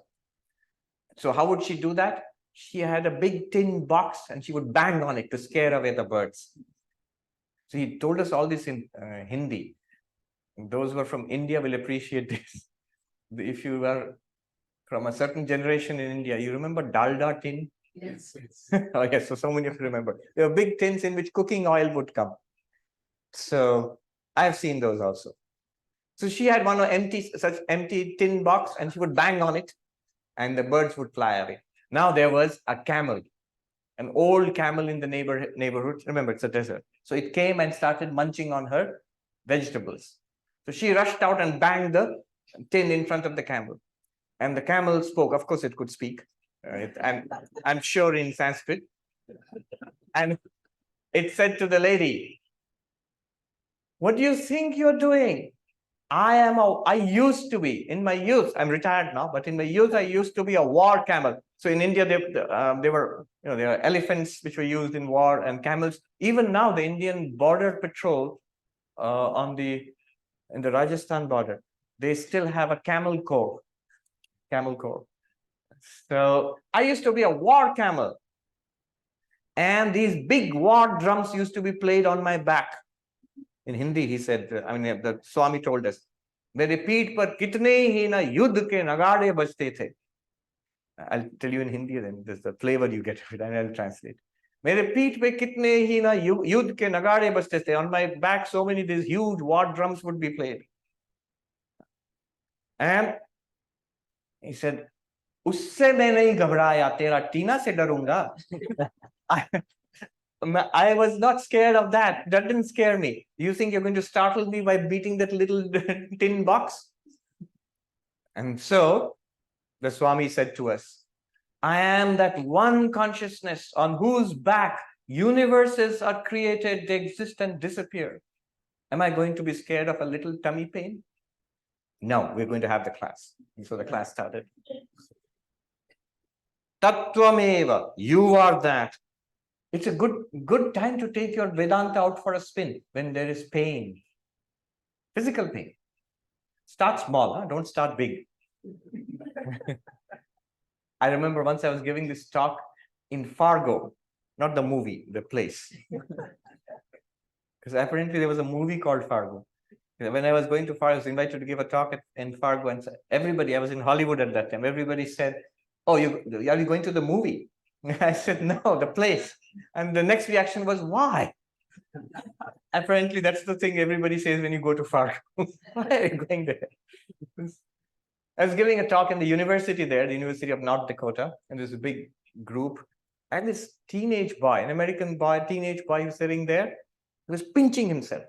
So how would she do that? She had a big tin box and she would bang on it to scare away the birds. So he told us all this in Hindi. Those who are from India will appreciate this. If you are from a certain generation in India, you remember dalda tin? Yes. Oh, yes, so many of you remember. There were big tins in which cooking oil would come. So I've seen those also. So she had such empty tin box, and she would bang on it and the birds would fly away. Now there was a camel, an old camel in the neighborhood. Remember, it's a desert. So it came and started munching on her vegetables. So she rushed out and banged the tin in front of the camel. And the camel spoke. Of course, it could speak. And I'm sure in Sanskrit. And it said to the lady, what do you think you're doing? I used to be, in my youth, I'm retired now, but in my youth, I used to be a war camel. So in India, there were elephants which were used in war, and camels. Even now, the Indian border patrol in the Rajasthan border, they still have a camel corps. So I used to be a war camel. And these big war drums used to be played on my back. In Hindi, he said, the Swami told us, मेरे पीठ पर कितने ही ना युद्ध के नगाड़े बजते थे. I'll tell you in Hindi, then there's the flavor you get of it, and I'll translate. मेरे पीठ पे कितने ही ना युद्ध के नगाड़े बजते थे. On my back, so many these huge war drums would be played. And he said, उससे मैं नहीं घबराया, तेरा टीना से डरूंगा. I was not scared of that. That didn't scare me. You think you're going to startle me by beating that little tin box? And so the Swami said to us, I am that one consciousness on whose back universes are created, they exist and disappear. Am I going to be scared of a little tummy pain? No, we're going to have the class. And so the class started. Tattvameva, you are that. It's a good time to take your Vedanta out for a spin when there is pain, physical pain. Start small, huh? Don't start big. I remember once I was giving this talk in Fargo, not the movie, the place. Because apparently there was a movie called Fargo. When I was going to Fargo, I was invited to give a talk in Fargo, and everybody, I was in Hollywood at that time, everybody said, oh, are you going to the movie? I said, no, the place. And the next reaction was, why? Apparently, that's the thing everybody says when you go to Fargo. Why are you going there? I was giving a talk in the university there, the University of North Dakota, and there's a big group. And this teenage boy, an American boy, teenage boy who's sitting there, he was pinching himself.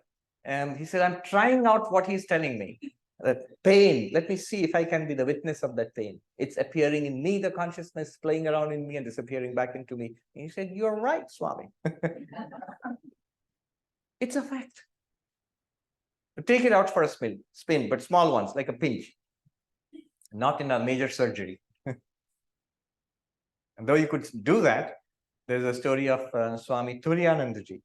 And he said, I'm trying out what he's telling me. That pain, let me see if I can be the witness of that pain. It's appearing in me, the consciousness playing around in me and disappearing back into me. And he said, you're right, Swami. It's a fact. Take it out for a spin, but small ones, like a pinch. Not in a major surgery. And though you could do that, there's a story of Swami Turiyanandaji.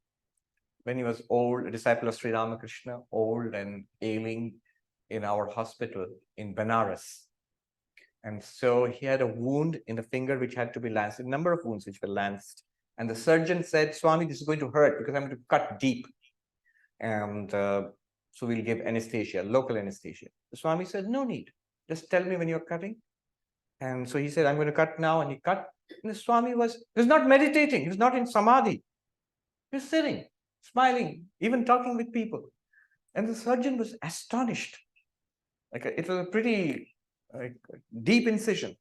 When he was old, a disciple of Sri Ramakrishna, old and ailing, in our hospital in Benares. And so he had a wound in the finger which had to be lanced, a number of wounds which were lanced. And the surgeon said, Swami, this is going to hurt because I'm going to cut deep. And so we'll give anesthesia, local anesthesia. The Swami said, no need. Just tell me when you're cutting. And so he said, I'm going to cut now. And he cut. And the Swami was not meditating. He was not in samadhi. He was sitting, smiling, even talking with people. And the surgeon was astonished. It was a pretty deep incision.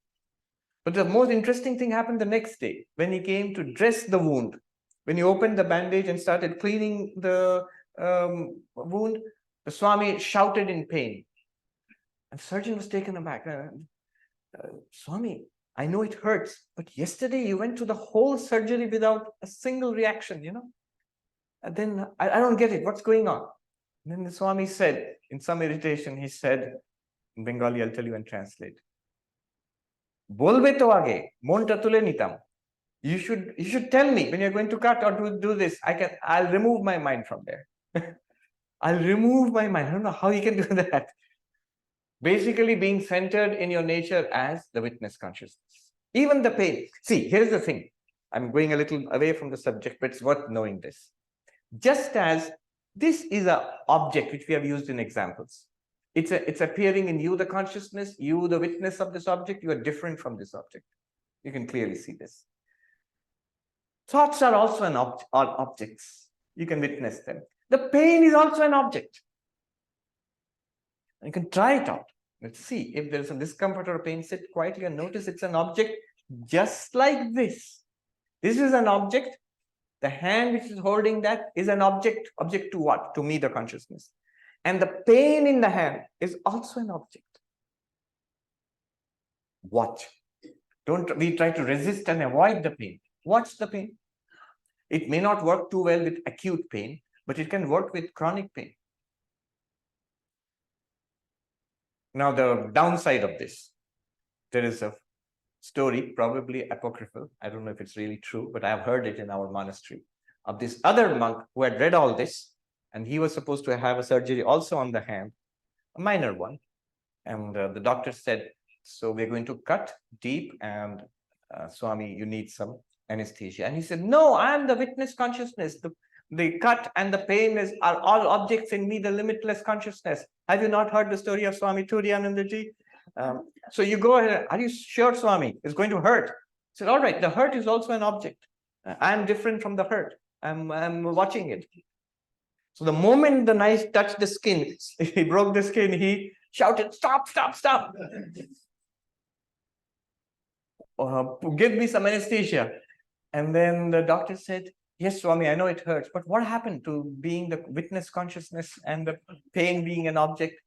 But the most interesting thing happened the next day when he came to dress the wound. When he opened the bandage and started cleaning the wound, the Swami shouted in pain. And the surgeon was taken aback. Swami, I know it hurts, but yesterday you went through the whole surgery without a single reaction, And then I don't get it. What's going on? And then the Swami said, in some irritation, he said, in Bengali, I'll tell you and translate. Bolbe to age, monta tule nitam. You should tell me when you're going to cut or do this. I'll remove my mind from there. I'll remove my mind. I don't know how you can do that. Basically being centered in your nature as the witness consciousness. Even the pain. See, here's the thing. I'm going a little away from the subject, but it's worth knowing this. Just as this is an object which we have used in examples. It's appearing in you, the consciousness, you, the witness of this object. You are different from this object. You can clearly see this. Thoughts are also objects. You can witness them. The pain is also an object. You can try it out. Let's see if there's some discomfort or pain. Sit quietly and notice it's an object just like this. This is an object. The hand which is holding that is an object. Object to what? To me, the consciousness. And the pain in the hand is also an object. Watch. Don't we try to resist and avoid the pain. Watch the pain. It may not work too well with acute pain, but it can work with chronic pain. Now, the downside of this, there is a story, probably apocryphal. I don't know if it's really true, but I have heard it in our monastery, of this other monk who had read all this, and he was supposed to have a surgery also on the hand, a minor one. And the doctor said, so we're going to cut deep, and Swami, you need some anesthesia. And he said, no, I am the witness consciousness. The cut and the pain are all objects in me, the limitless consciousness. Have you not heard the story of Swami Turiyanandaji? So you go ahead, are you sure, Swami? It's going to hurt. He said, all right, the hurt is also an object. I am different from the hurt. I'm watching it. So the moment the knife touched the skin, he broke the skin, he shouted, stop, stop, stop. Give me some anesthesia. And then the doctor said, yes, Swami, I know it hurts, but what happened to being the witness consciousness and the pain being an object?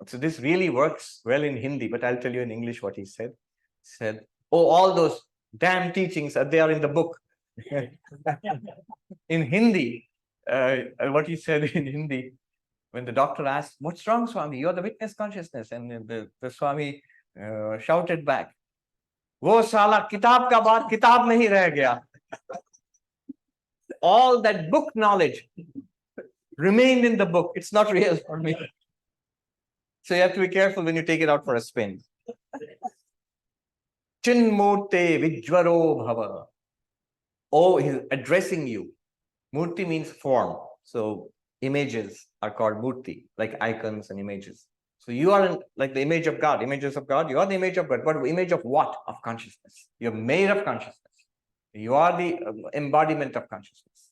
So this really works well in Hindi, but I'll tell you in English what he said. He said, oh, all those damn teachings, they are in the book. In Hindi, what he said in Hindi, when the doctor asked, what's wrong, Swami? You're the witness consciousness. And the Swami shouted back, wo sala kitab ka baat kitab mein hi reh gaya. All that book knowledge remained in the book. It's not real for me. So you have to be careful when you take it out for a spin. Chinmurte vijvaro bhava. Oh, he's addressing you. Murti means form. So images are called murti, like icons and images. So you are like the image of God, images of God. You are the image of God. But image of what? Of consciousness. You're made of consciousness. You are the embodiment of consciousness.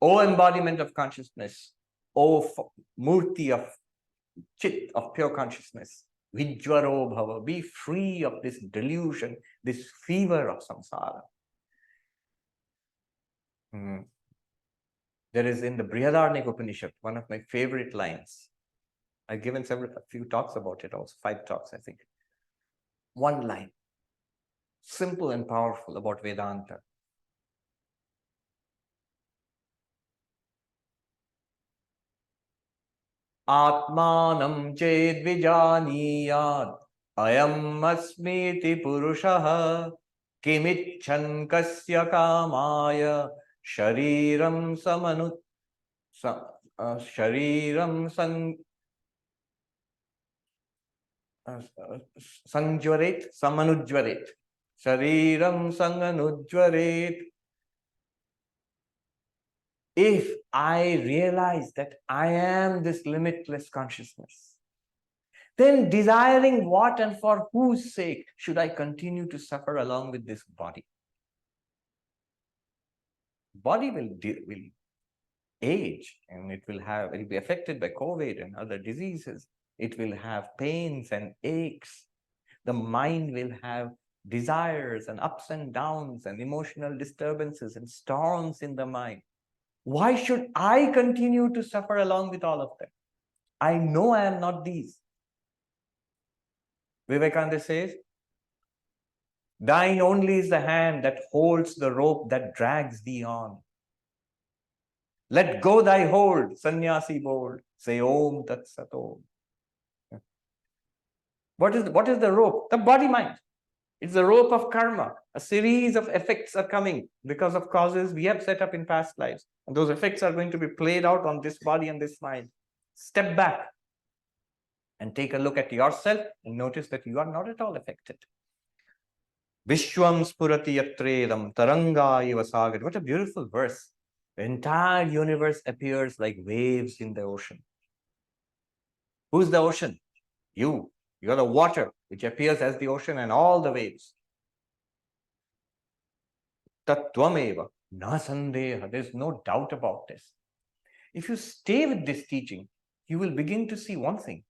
O embodiment of consciousness. O murti of chit, of pure consciousness. Vijvaro bhava. Be free of this delusion, this fever of samsara. There is in the Brihadaranyaka Upanishad, one of my favorite lines. I've given a few talks about it also, 5 talks, I think. One line, simple and powerful about Vedanta. Atmanam ched vijaniyad ayam asmiti purushaha kimichan kasya kamaya shariram sanjvaret samanujvaret shariram sanganujvaret. If I realize that I am this limitless consciousness, then desiring what and for whose sake should I continue to suffer along with this body? Body will age, and it will be affected by COVID and other diseases. It will have pains and aches. The mind will have desires and ups and downs and emotional disturbances and storms in the mind. Why should I continue to suffer along with all of them? I know I am not these. Vivekananda says, thine only is the hand that holds the rope that drags thee on. Let go thy hold, sannyasi bold. Say Om Tat Sat Om. What is the rope? The body mind. It's the rope of karma. A series of effects are coming because of causes we have set up in past lives. And those effects are going to be played out on this body and this mind. Step back and take a look at yourself and notice that you are not at all affected. Vishwam spurati yatredam taranga iva sagar. What a beautiful verse. The entire universe appears like waves in the ocean. Who's the ocean? You. You are the water, which appears as the ocean and all the waves. Tattvameva, na sandeha. There's no doubt about this. If you stay with this teaching, you will begin to see one thing.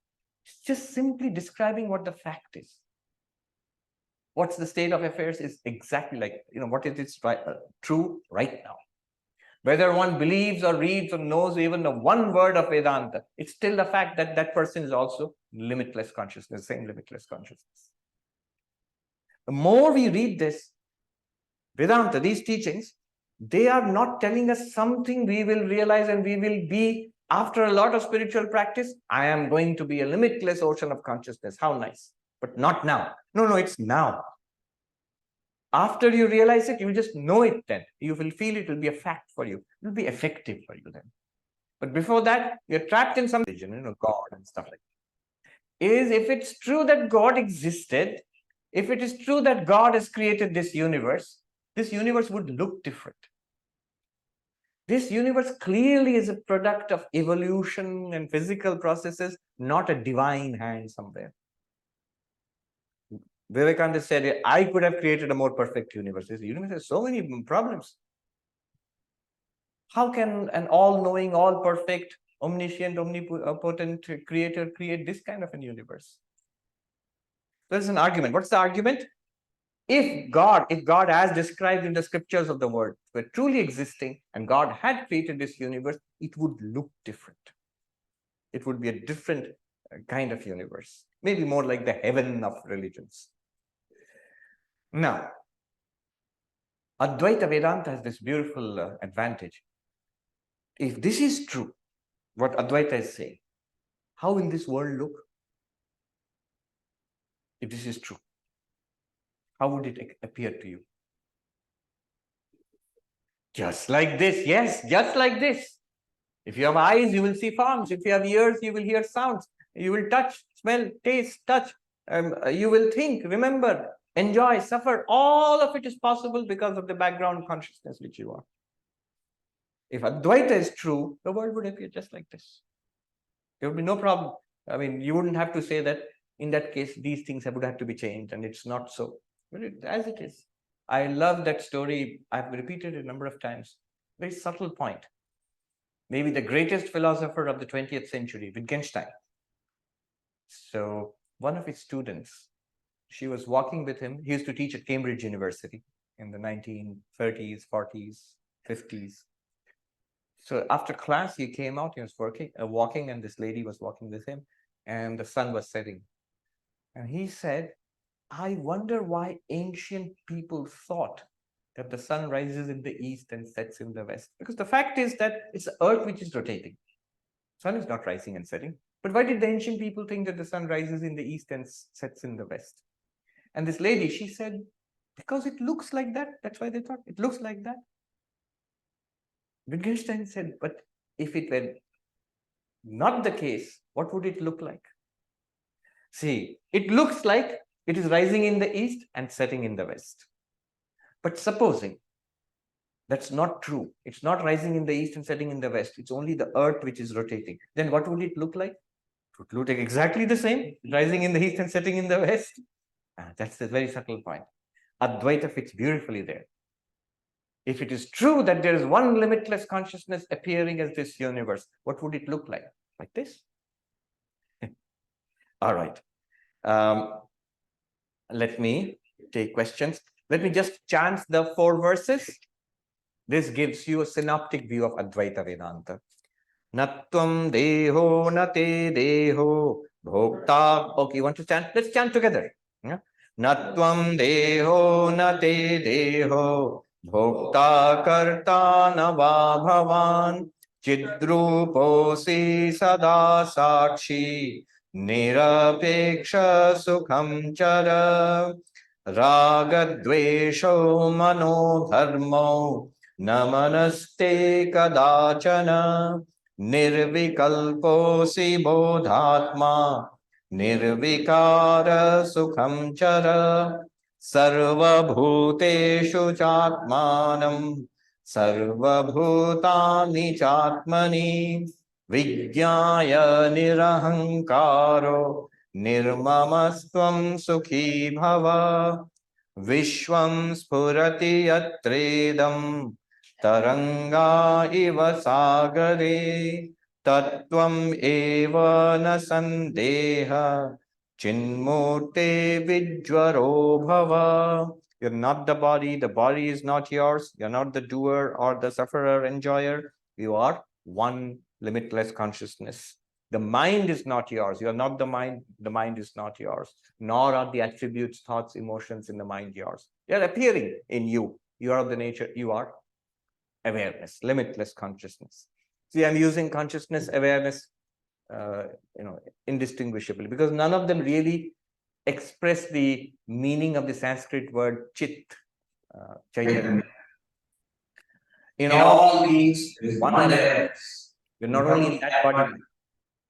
It's just simply describing what the fact is. What's the state of affairs is exactly like, what is true right now. Whether one believes or reads or knows even the one word of Vedanta, it's still the fact that that person is also limitless consciousness, same limitless consciousness. The more we read this, Vedanta, these teachings, they are not telling us something we will realize and we will be, after a lot of spiritual practice, I am going to be a limitless ocean of consciousness. How nice. But not now. No, it's now. After you realize it, you just know it then. You will feel it will be a fact for you. It will be effective for you then. But before that, you're trapped in some religion, God and stuff like that. If it's true that God existed, if it is true that God has created this universe, this universe would look different. This universe clearly is a product of evolution and physical processes, not a divine hand somewhere. Vivekananda said, I could have created a more perfect universe. This universe has so many problems. How can an all-knowing, all-perfect, omniscient, omnipotent creator create this kind of a universe? There's an argument. What's the argument? If God as described in the scriptures of the world were truly existing and God had created this universe, it would look different. It would be a different kind of universe, maybe more like the heaven of religions. Now, Advaita Vedanta has this beautiful advantage. If this is true, what Advaita is saying, how will this world look? If this is true, how would it appear to you? Just like this, yes, just like this. If you have eyes, you will see forms. If you have ears, you will hear sounds. You will touch, smell, taste, touch. You will think, remember, enjoy, suffer. All of it is possible because of the background consciousness which you are. If Advaita is true, the world would appear just like this. There would be no problem. I mean, you wouldn't have to say that in that case, these things would have to be changed, and it's not so. But as it is. I love that story. I've repeated it a number of times. Very subtle point. Maybe the greatest philosopher of the 20th century, Wittgenstein. So one of his students, she was walking with him. He used to teach at Cambridge University in the 1930s, 40s, 50s. So after class, he came out, he was walking, and this lady was walking with him, and the sun was setting. And he said, I wonder why ancient people thought that the sun rises in the east and sets in the west. Because the fact is that it's the earth which is rotating. Sun is not rising and setting. But why did the ancient people think that the sun rises in the east and sets in the west? And this lady, she said, because it looks like that. That's why they thought it looks like that. Wittgenstein said, but if it were not the case, what would it look like? See, it looks like it is rising in the east and setting in the west. But supposing that's not true, it's not rising in the east and setting in the west, it's only the earth which is rotating, then what would it look like? It would look like exactly the same, rising in the east and setting in the west. That's a very subtle point. Advaita fits beautifully there. If it is true that there is one limitless consciousness appearing as this universe, what would it look like? Like this? All right. Let me take questions. Let me just chant the 4 verses. This gives you a synoptic view of Advaita Vedanta. Natvam deho nate deho bhokta. Okay, you want to chant? Let's chant together. Yeah? Natvam deho nate deho bhokta karta nava bhavan chidruposi sada sakshi nirapeksha sukham chara ragadvesho mano dharmo namaste kadachana nirvikalposi bodhatma nirvikara sukham chara sarvabhuteshu chatmanam sarvabhutani chatmani vijñāya nirahankaro nirmamastvam sukhi bhava vishvam spurati yatredam taranga iva sagare tattvam eva na sandeha chinmurte vijvaro bhava. You're not the body is not yours, you're not the doer or the sufferer, enjoyer, you are one limitless consciousness. The mind is not yours, you are not the mind is not yours, nor are the attributes, thoughts, emotions in the mind yours. They are appearing in you. You are of the nature, you are awareness, limitless consciousness. See, I'm using consciousness, awareness, indistinguishably, because none of them really express the meaning of the Sanskrit word chit, chaitanya. In all beings, there is one awareness. We're not only in that body mind.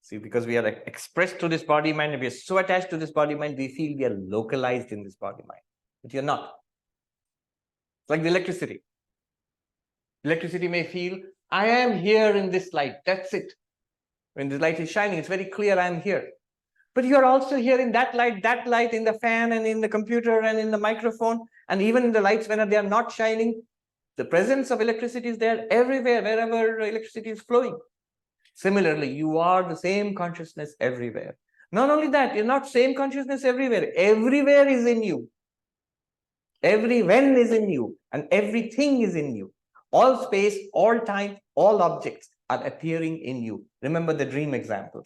See, because we are expressed to this body mind, and we are so attached to this body mind, we feel we are localized in this body mind. But you're not. It's like the electricity. Electricity may feel, I am here in this light. That's it. When the light is shining, it's very clear I am here. But you are also here in that light in the fan and in the computer and in the microphone, and even in the lights when they are not shining. The presence of electricity is there everywhere, wherever electricity is flowing. Similarly, you are the same consciousness everywhere. Not only that, you're not same consciousness everywhere. Everywhere is in you. Every when is in you, and everything is in you. All space, all time, all objects are appearing in you. Remember the dream example.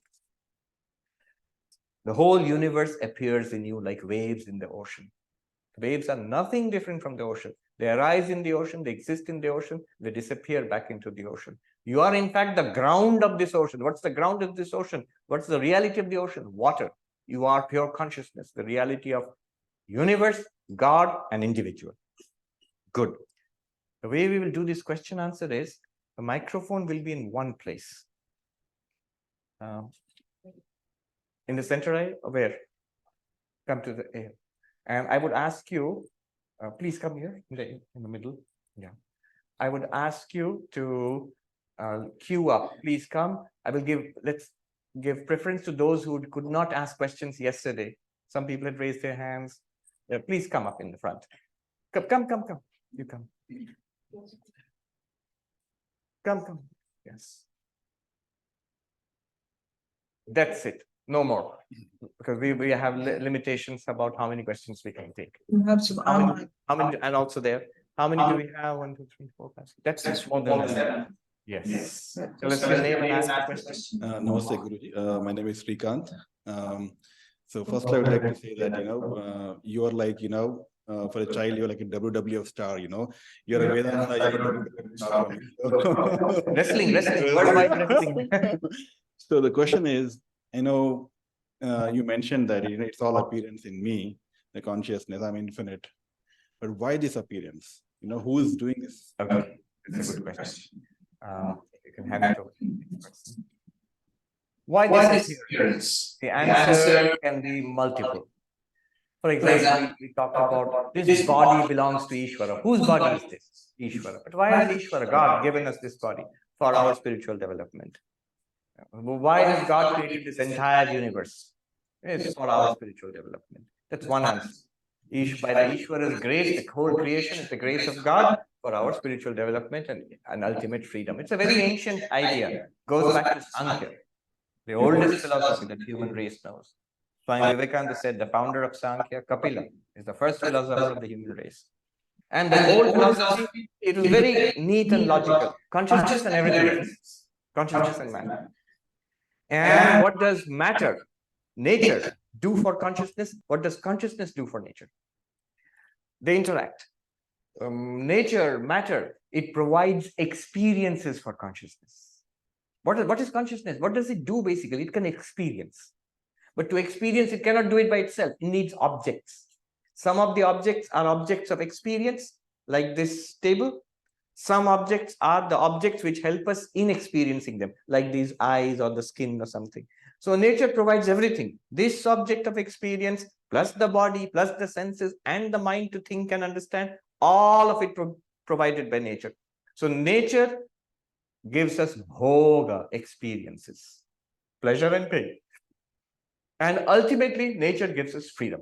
The whole universe appears in you like waves in the ocean. Waves are nothing different from the ocean. They arise in the ocean, they exist in the ocean, they disappear back into the ocean. You are in fact the ground of this ocean. What's the ground of this ocean? What's the reality of the ocean? Water. You are pure consciousness, the reality of universe, God, and individual. Good. The way we will do this question answer is, the microphone will be in one place. In the center eye, or where? Come to the air. And I would ask you, please come here in the middle. Yeah. I would ask you to queue up. Please come. Let's give preference to those who could not ask questions yesterday. Some people had raised their hands. Please come up in the front. Come. You come. Come. Yes. That's it. No more. Because we have limitations about how many questions we can take. You have some How many, and also there, how many do we have? 1, 2, 3, 4, 5, 6. That's more than that. Yes. So let's your name and ask the question. Namaste, Guruji. My name is Srikanth. So first I would like to say that, you are like, for a child, you're like a WWF star, you're a Vedanta, you're a WWF star for me. Wrestling, worldwide wrestling. So the question is, you mentioned that, it's all appearance in me, the consciousness, I'm infinite. But why this appearance? Who is doing this? Okay, it's a good question. You can have it over. Why this appearance? The answer can be multiple. For example, we talk about this body belongs to Ishvara. Whose body is this? Ishvara. But why has Ishvara, God, given us this body? For our spiritual development. Why has God created this entire universe? It's for our spiritual development. That's one answer. By the Ishvara's grace, the whole creation is the grace of God for our spiritual development and ultimate freedom. It's a very ancient idea. Goes back to Sankhya, the oldest philosophy that human race knows. Swami Vivekananda said the founder of Sankhya, Kapila, is the first philosopher of the human race. And the old philosophy, it was very neat and logical. Consciousness and everything else. Consciousness and matter. And what does matter, nature, do for consciousness? What does consciousness do for nature? They interact. Nature, matter, it provides experiences for consciousness. What is consciousness? What does it do basically? It can experience. But to experience, it cannot do it by itself. It needs objects. Some of the objects are objects of experience, like this table. Some objects are the objects which help us in experiencing them, like these eyes or the skin or something. So nature provides everything. This object of experience, plus the body, plus the senses, and the mind to think and understand, all of it provided by nature. So nature gives us bhoga, experiences, pleasure and pain. And ultimately, nature gives us freedom.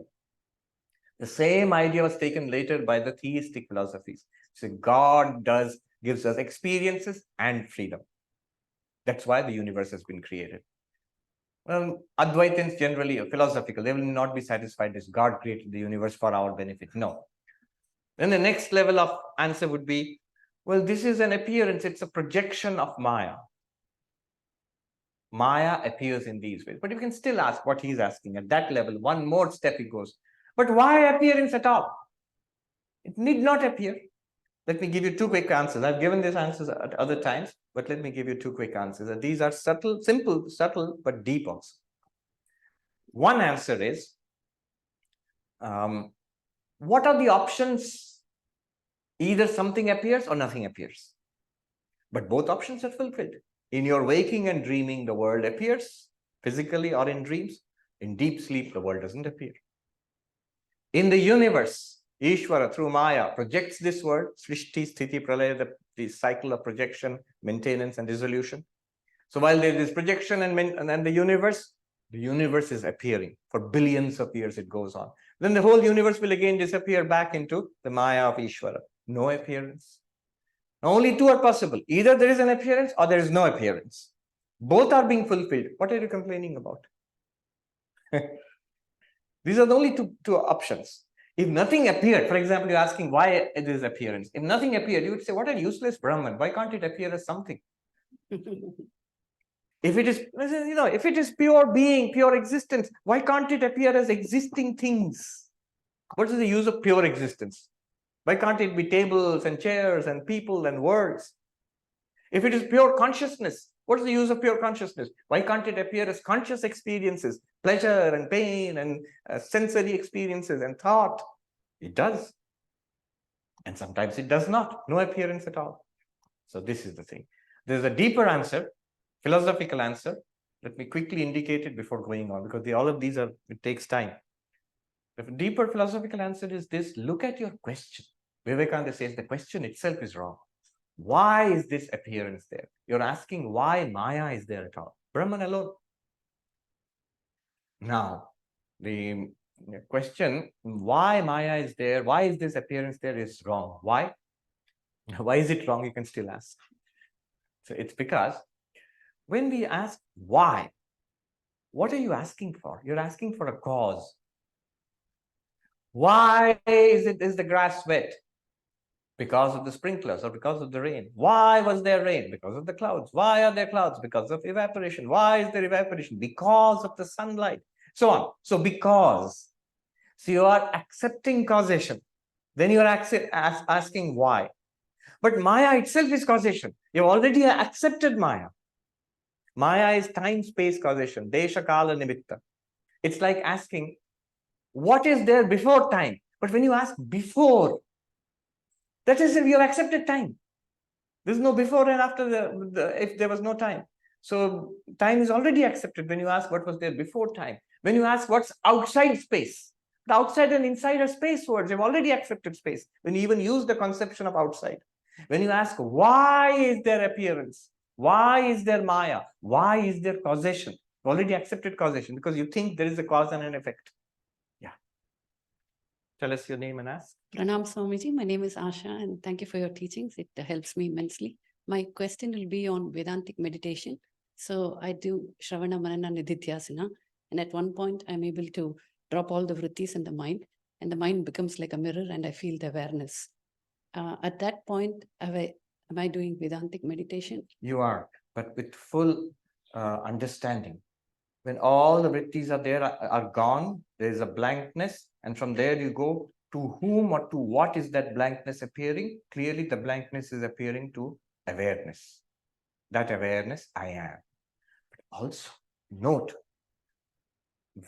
The same idea was taken later by the theistic philosophies. So God gives us experiences and freedom. That's why the universe has been created. Well, Advaitins generally are philosophical. They will not be satisfied as God created the universe for our benefit. No. Then the next level of answer would be, well, this is an appearance. It's a projection of Maya. Maya appears in these ways. But you can still ask what he's asking. At that level, one more step he goes. But why appearance at all? It need not appear. Let me give you two quick answers. I've given these answers at other times, but let me give you two quick answers. And these are subtle, simple, but deep also. One answer is, what are the options? Either something appears or nothing appears. But both options are fulfilled. In your waking and dreaming, the world appears physically or in dreams. In deep sleep, the world doesn't appear. In the universe, Ishvara, through Maya, projects this world, Srishti, Sthiti, Pralaya, the cycle of projection, maintenance, and dissolution. So while there is projection and the universe is appearing. For billions of years it goes on. Then the whole universe will again disappear back into the Maya of Ishvara. No appearance. Only two are possible. Either there is an appearance or there is no appearance. Both are being fulfilled. What are you complaining about? These are the only two options. If nothing appeared, for example, you're asking why it is appearance. If nothing appeared, you would say, what a useless Brahman. Why can't it appear as something? If it is, if it is pure being, pure existence, why can't it appear as existing things? What is the use of pure existence? Why can't it be tables and chairs and people and words? If it is pure consciousness, what is the use of pure consciousness? Why can't it appear as conscious experiences, pleasure and pain and sensory experiences and thought? It does. And sometimes it does not. No appearance at all. So this is the thing. There's a deeper answer, philosophical answer. Let me quickly indicate it before going on, because all of these it takes time. The deeper philosophical answer is this: look at your question. Vivekananda says the question itself is wrong. Why is this appearance there? You're asking why Maya is there at all. Brahman alone. Now, the question, why Maya is there, why is this appearance there, is wrong. Why? Why is it wrong? You can still ask. So it's because when we ask why, what are you asking for? You're asking for a cause. Why is the grass wet? Because of the sprinklers or because of the rain. Why was there rain? Because of the clouds. Why are there clouds? Because of evaporation. Why is there evaporation? Because of the sunlight. So on. So because. So you are accepting causation. Then you are asking why. But Maya itself is causation. You've already accepted Maya. Maya is time-space causation. Desha kala nimitta. It's like asking, what is there before time? But when you ask before, that is, if you have accepted time. There's no before and after if there was no time. So time is already accepted when you ask what was there before time. When you ask what's outside space, the outside and inside are space words. You've already accepted space. When you even use the conception of outside. When you ask why is there appearance? Why is there Maya? Why is there causation? You've already accepted causation because you think there is a cause and an effect. Yeah. Tell us your name and ask. Pranam Swamiji, my name is Asha, and thank you for your teachings. It helps me immensely. My question will be on Vedantic meditation. So I do Shravana, Manana, Nididhyasana, and at one point I'm able to drop all the vrittis in the mind, and the mind becomes like a mirror, and I feel the awareness. At that point, am I doing Vedantic meditation? You are, but with full understanding. When all the vrittis are there, are gone, there is a blankness, and from there you go to whom or to what is that blankness appearing? Clearly, the blankness is appearing to awareness. That awareness, I am. But also, note,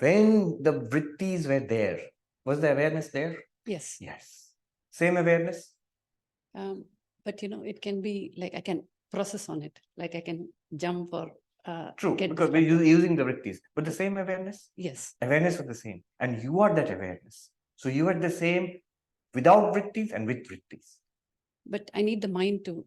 when the vrittis were there, was the awareness there? Yes. Yes. Same awareness? But it can be like I can process on it, like I can jump or True, because we're using the vrittis, but the same awareness? Yes. Awareness was the same, and you are that awareness. So you are the same without vrittis and with vrittis. But I need the mind to.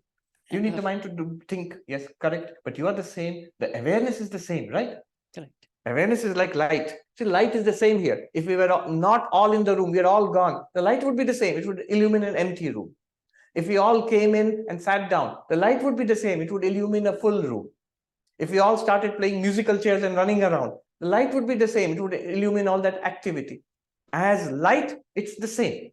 You need the mind to think, yes, correct. But you are the same. The awareness is the same, right? Correct. Awareness is like light. See, light is the same here. If we were not all in the room, we are all gone, the light would be the same. It would illumine an empty room. If we all came in and sat down, the light would be the same. It would illumine a full room. If we all started playing musical chairs and running around, the light would be the same. It would illumine all that activity. As light, it's the same.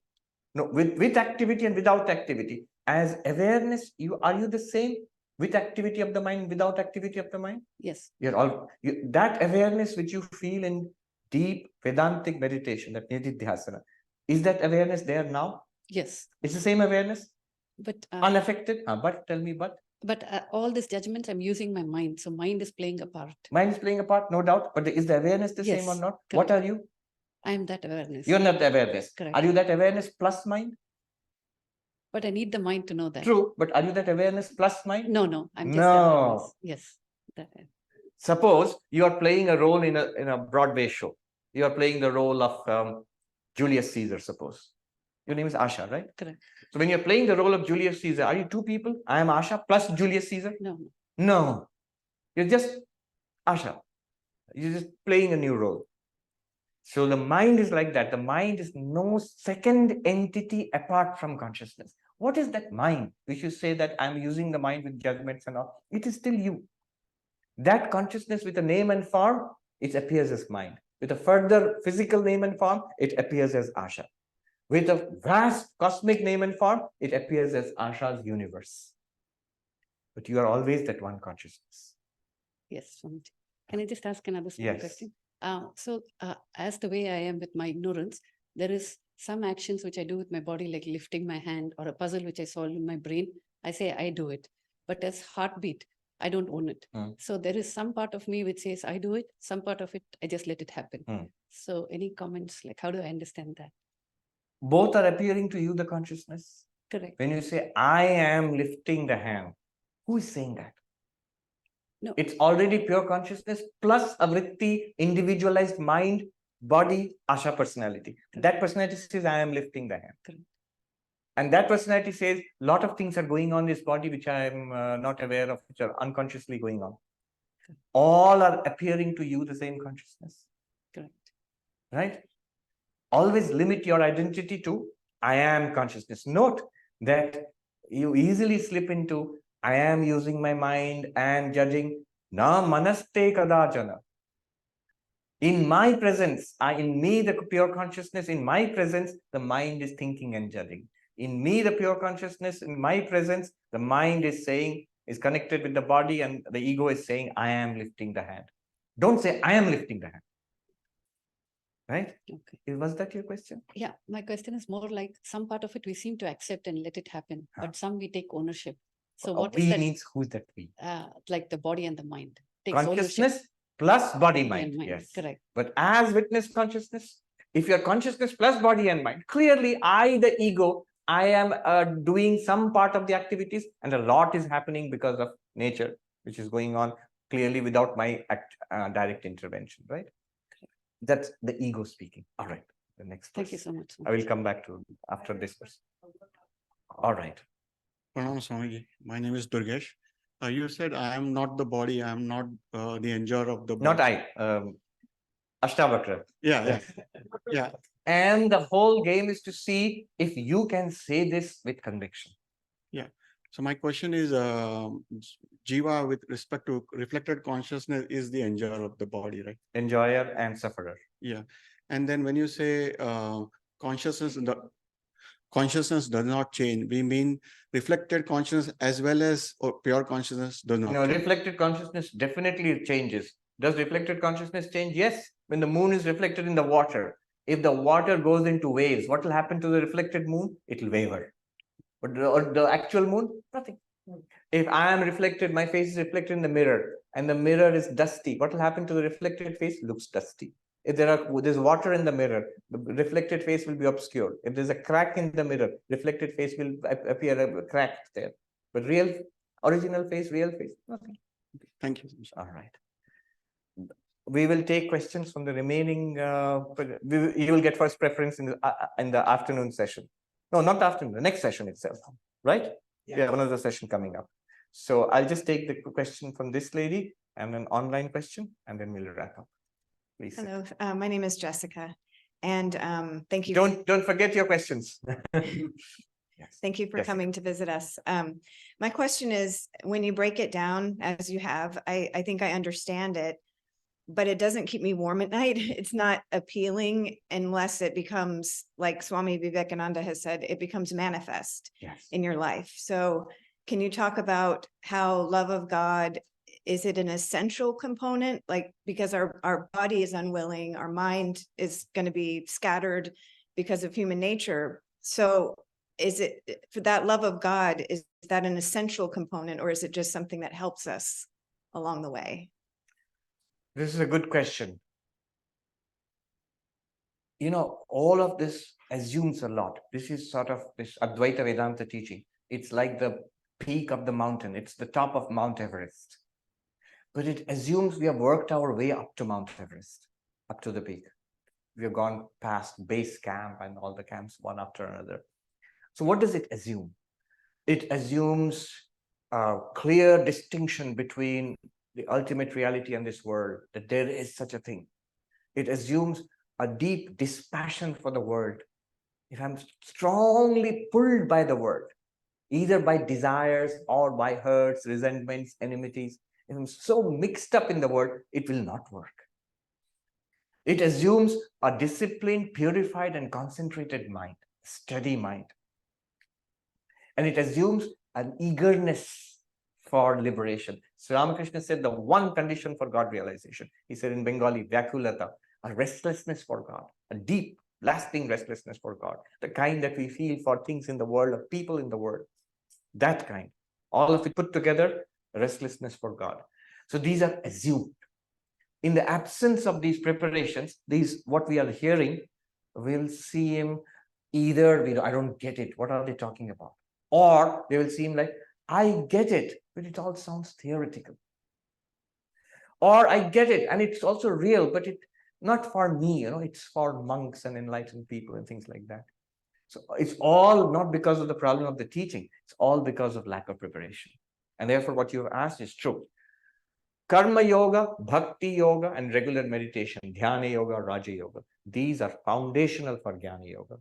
No, with activity and without activity. As awareness, are you the same with activity of the mind, without activity of the mind? Yes. That awareness which you feel in deep Vedantic meditation, that Nididhyasana, is that awareness there now? Yes. It's the same awareness? But unaffected? But tell me, but all these judgments, I'm using my mind. So mind is playing a part. Mind is playing a part, no doubt. But is the awareness the same or not? Correct. What are you? I am that awareness. You're not the awareness. Correct. Are you that awareness plus mind? But I need the mind to know that. True. But are you that awareness plus mind? No. I'm just No. awareness. Yes. Suppose you are playing a role in a Broadway show. You are playing the role of Julius Caesar, suppose. Your name is Asha, right? Correct. So when you're playing the role of Julius Caesar, are you two people? I am Asha plus Julius Caesar? No, No. You're just Asha. You're just playing a new role. So the mind is like that. The mind is no second entity apart from consciousness. What is that mind? Which you say that I'm using the mind with judgments and all. It is still you. That consciousness with a name and form, it appears as mind. With a further physical name and form, it appears as Asha. With a vast cosmic name and form, it appears as Asha's universe. But you are always that one consciousness. yes, Swamiji. Can I just ask another small Yes. question? As the way I am with my ignorance, there is some actions which I do with my body, like lifting my hand, or a puzzle which I solve in my brain. I say I do it, but as heartbeat, I don't own it. So there is some part of me which says I do it, some part of it I just let it happen. So any comments, like how do I understand that? Both are appearing to you, the consciousness. Correct. When you say, I am lifting the hand, who is saying that? No. It's already pure consciousness plus a vritti, individualized mind, body, Asha personality. That personality says, I am lifting the hand. Correct. And that personality says, a lot of things are going on in this body which I am not aware of, which are unconsciously going on. All are appearing to you the same consciousness. Correct. Right? Always limit your identity to I am consciousness. Note that you easily slip into I am using my mind and judging. Na manaste kadachana. In my presence, in me, the pure consciousness, in my presence, the mind is thinking and judging. In me, the pure consciousness, in my presence, the mind is saying, is connected with the body, and the ego is saying, I am lifting the hand. Don't say, I am lifting the hand. Right? Okay. Was that your question? Yeah, my question is more like some part of it we seem to accept and let it happen, but some we take ownership. So what is we that? means who's that we? Like the body and the mind. Takes Consciousness ownership. plus body And mind. mind. Yes. Correct. But as witness consciousness, if your consciousness plus body and mind, clearly I, the ego, I am doing some part of the activities, and a lot is happening because of nature, which is going on clearly without my direct intervention, right? That's the ego speaking. All right. The next Thank you person. so much. I will come back to after this person. All right. Pranam Swamiji. My name is Durgesh. You said I am not the body. I am not the enjoyer of the body. Not I. Ashtavakra. Yeah. And the whole game is to see if you can say this with conviction. So my question is, Jiva with respect to reflected consciousness is the enjoyer of the body, right? Enjoyer and sufferer. Yeah. And then when you say consciousness does not change, we mean reflected consciousness as well as pure consciousness does not change. Reflected consciousness definitely changes. Does reflected consciousness change? Yes. When the moon is reflected in the water, if the water goes into waves, what will happen to the reflected moon? It will waver. But the actual moon, nothing. If I am reflected, my face is reflected in the mirror, and the mirror is dusty, what will happen to the reflected face? Looks dusty. If there's water in the mirror, the reflected face will be obscured. If there's a crack in the mirror, reflected face will appear cracked there. But original face, real face, nothing. Thank you. All right. We will take questions from the remaining. You will get first preference in the afternoon session. No, not the afternoon. The next session itself, right? Yeah. We have another session coming up. So I'll just take the question from this lady and an online question, and then we'll wrap up. Please. Hello, my name is Jessica, and thank you. Don't forget your questions. Yes. Thank you for Jessica. coming to visit us. My question is, when you break it down as you have, I think I understand it, but it doesn't keep me warm at night. It's not appealing unless it becomes, like Swami Vivekananda has said, it becomes manifest in your life. So can you talk about how love of God, is it an essential component? Like, because our body is unwilling, our mind is going to be scattered because of human nature. So is it, for that love of God, is that an essential component, or is it just something that helps us along the way? This is a good question. All of this assumes a lot. This is sort of this Advaita Vedanta teaching. It's like the peak of the mountain. It's the top of Mount Everest. But it assumes we have worked our way up to Mount Everest, up to the peak. We have gone past base camp and all the camps one after another. So what does it assume? It assumes a clear distinction between the ultimate reality and this world, that there is such a thing. It assumes a deep dispassion for the world. If I'm strongly pulled by the world, either by desires or by hurts, resentments, enmities, if I'm so mixed up in the world, it will not work. It assumes a disciplined, purified, and concentrated mind, steady mind. And it assumes an eagerness for liberation. Sri Ramakrishna said the one condition for God realization, he said in Bengali, Vyakulata, a restlessness for God, a deep, lasting restlessness for God, the kind that we feel for things in the world, of people in the world, that kind. All of it put together, restlessness for God. So these are assumed. In the absence of these preparations, what we are hearing will seem either, I don't get it, what are they talking about? Or they will seem like, I get it, but it all sounds theoretical. Or I get it, and it's also real, but it not for me, it's for monks and enlightened people and things like that. So it's all not because of the problem of the teaching, it's all because of lack of preparation. And therefore, what you have asked is true. Karma yoga, bhakti yoga, and regular meditation, dhyana yoga, raja yoga, these are foundational for jnana yoga.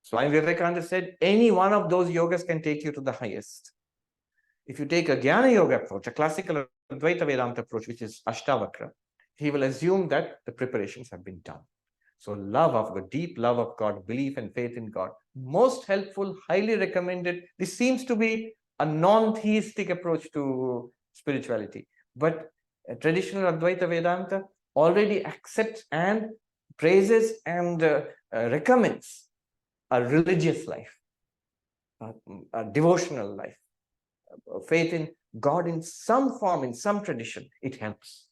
Swami Vivekananda said, any one of those yogas can take you to the highest. If you take a jnana yoga approach, a classical Advaita Vedanta approach, which is Ashtavakra, he will assume that the preparations have been done. So love of God, deep love of God, belief and faith in God, most helpful, highly recommended. This seems to be a non-theistic approach to spirituality. But traditional Advaita Vedanta already accepts and praises and recommends a religious life, a devotional life, faith in God in some form, in some tradition. It helps.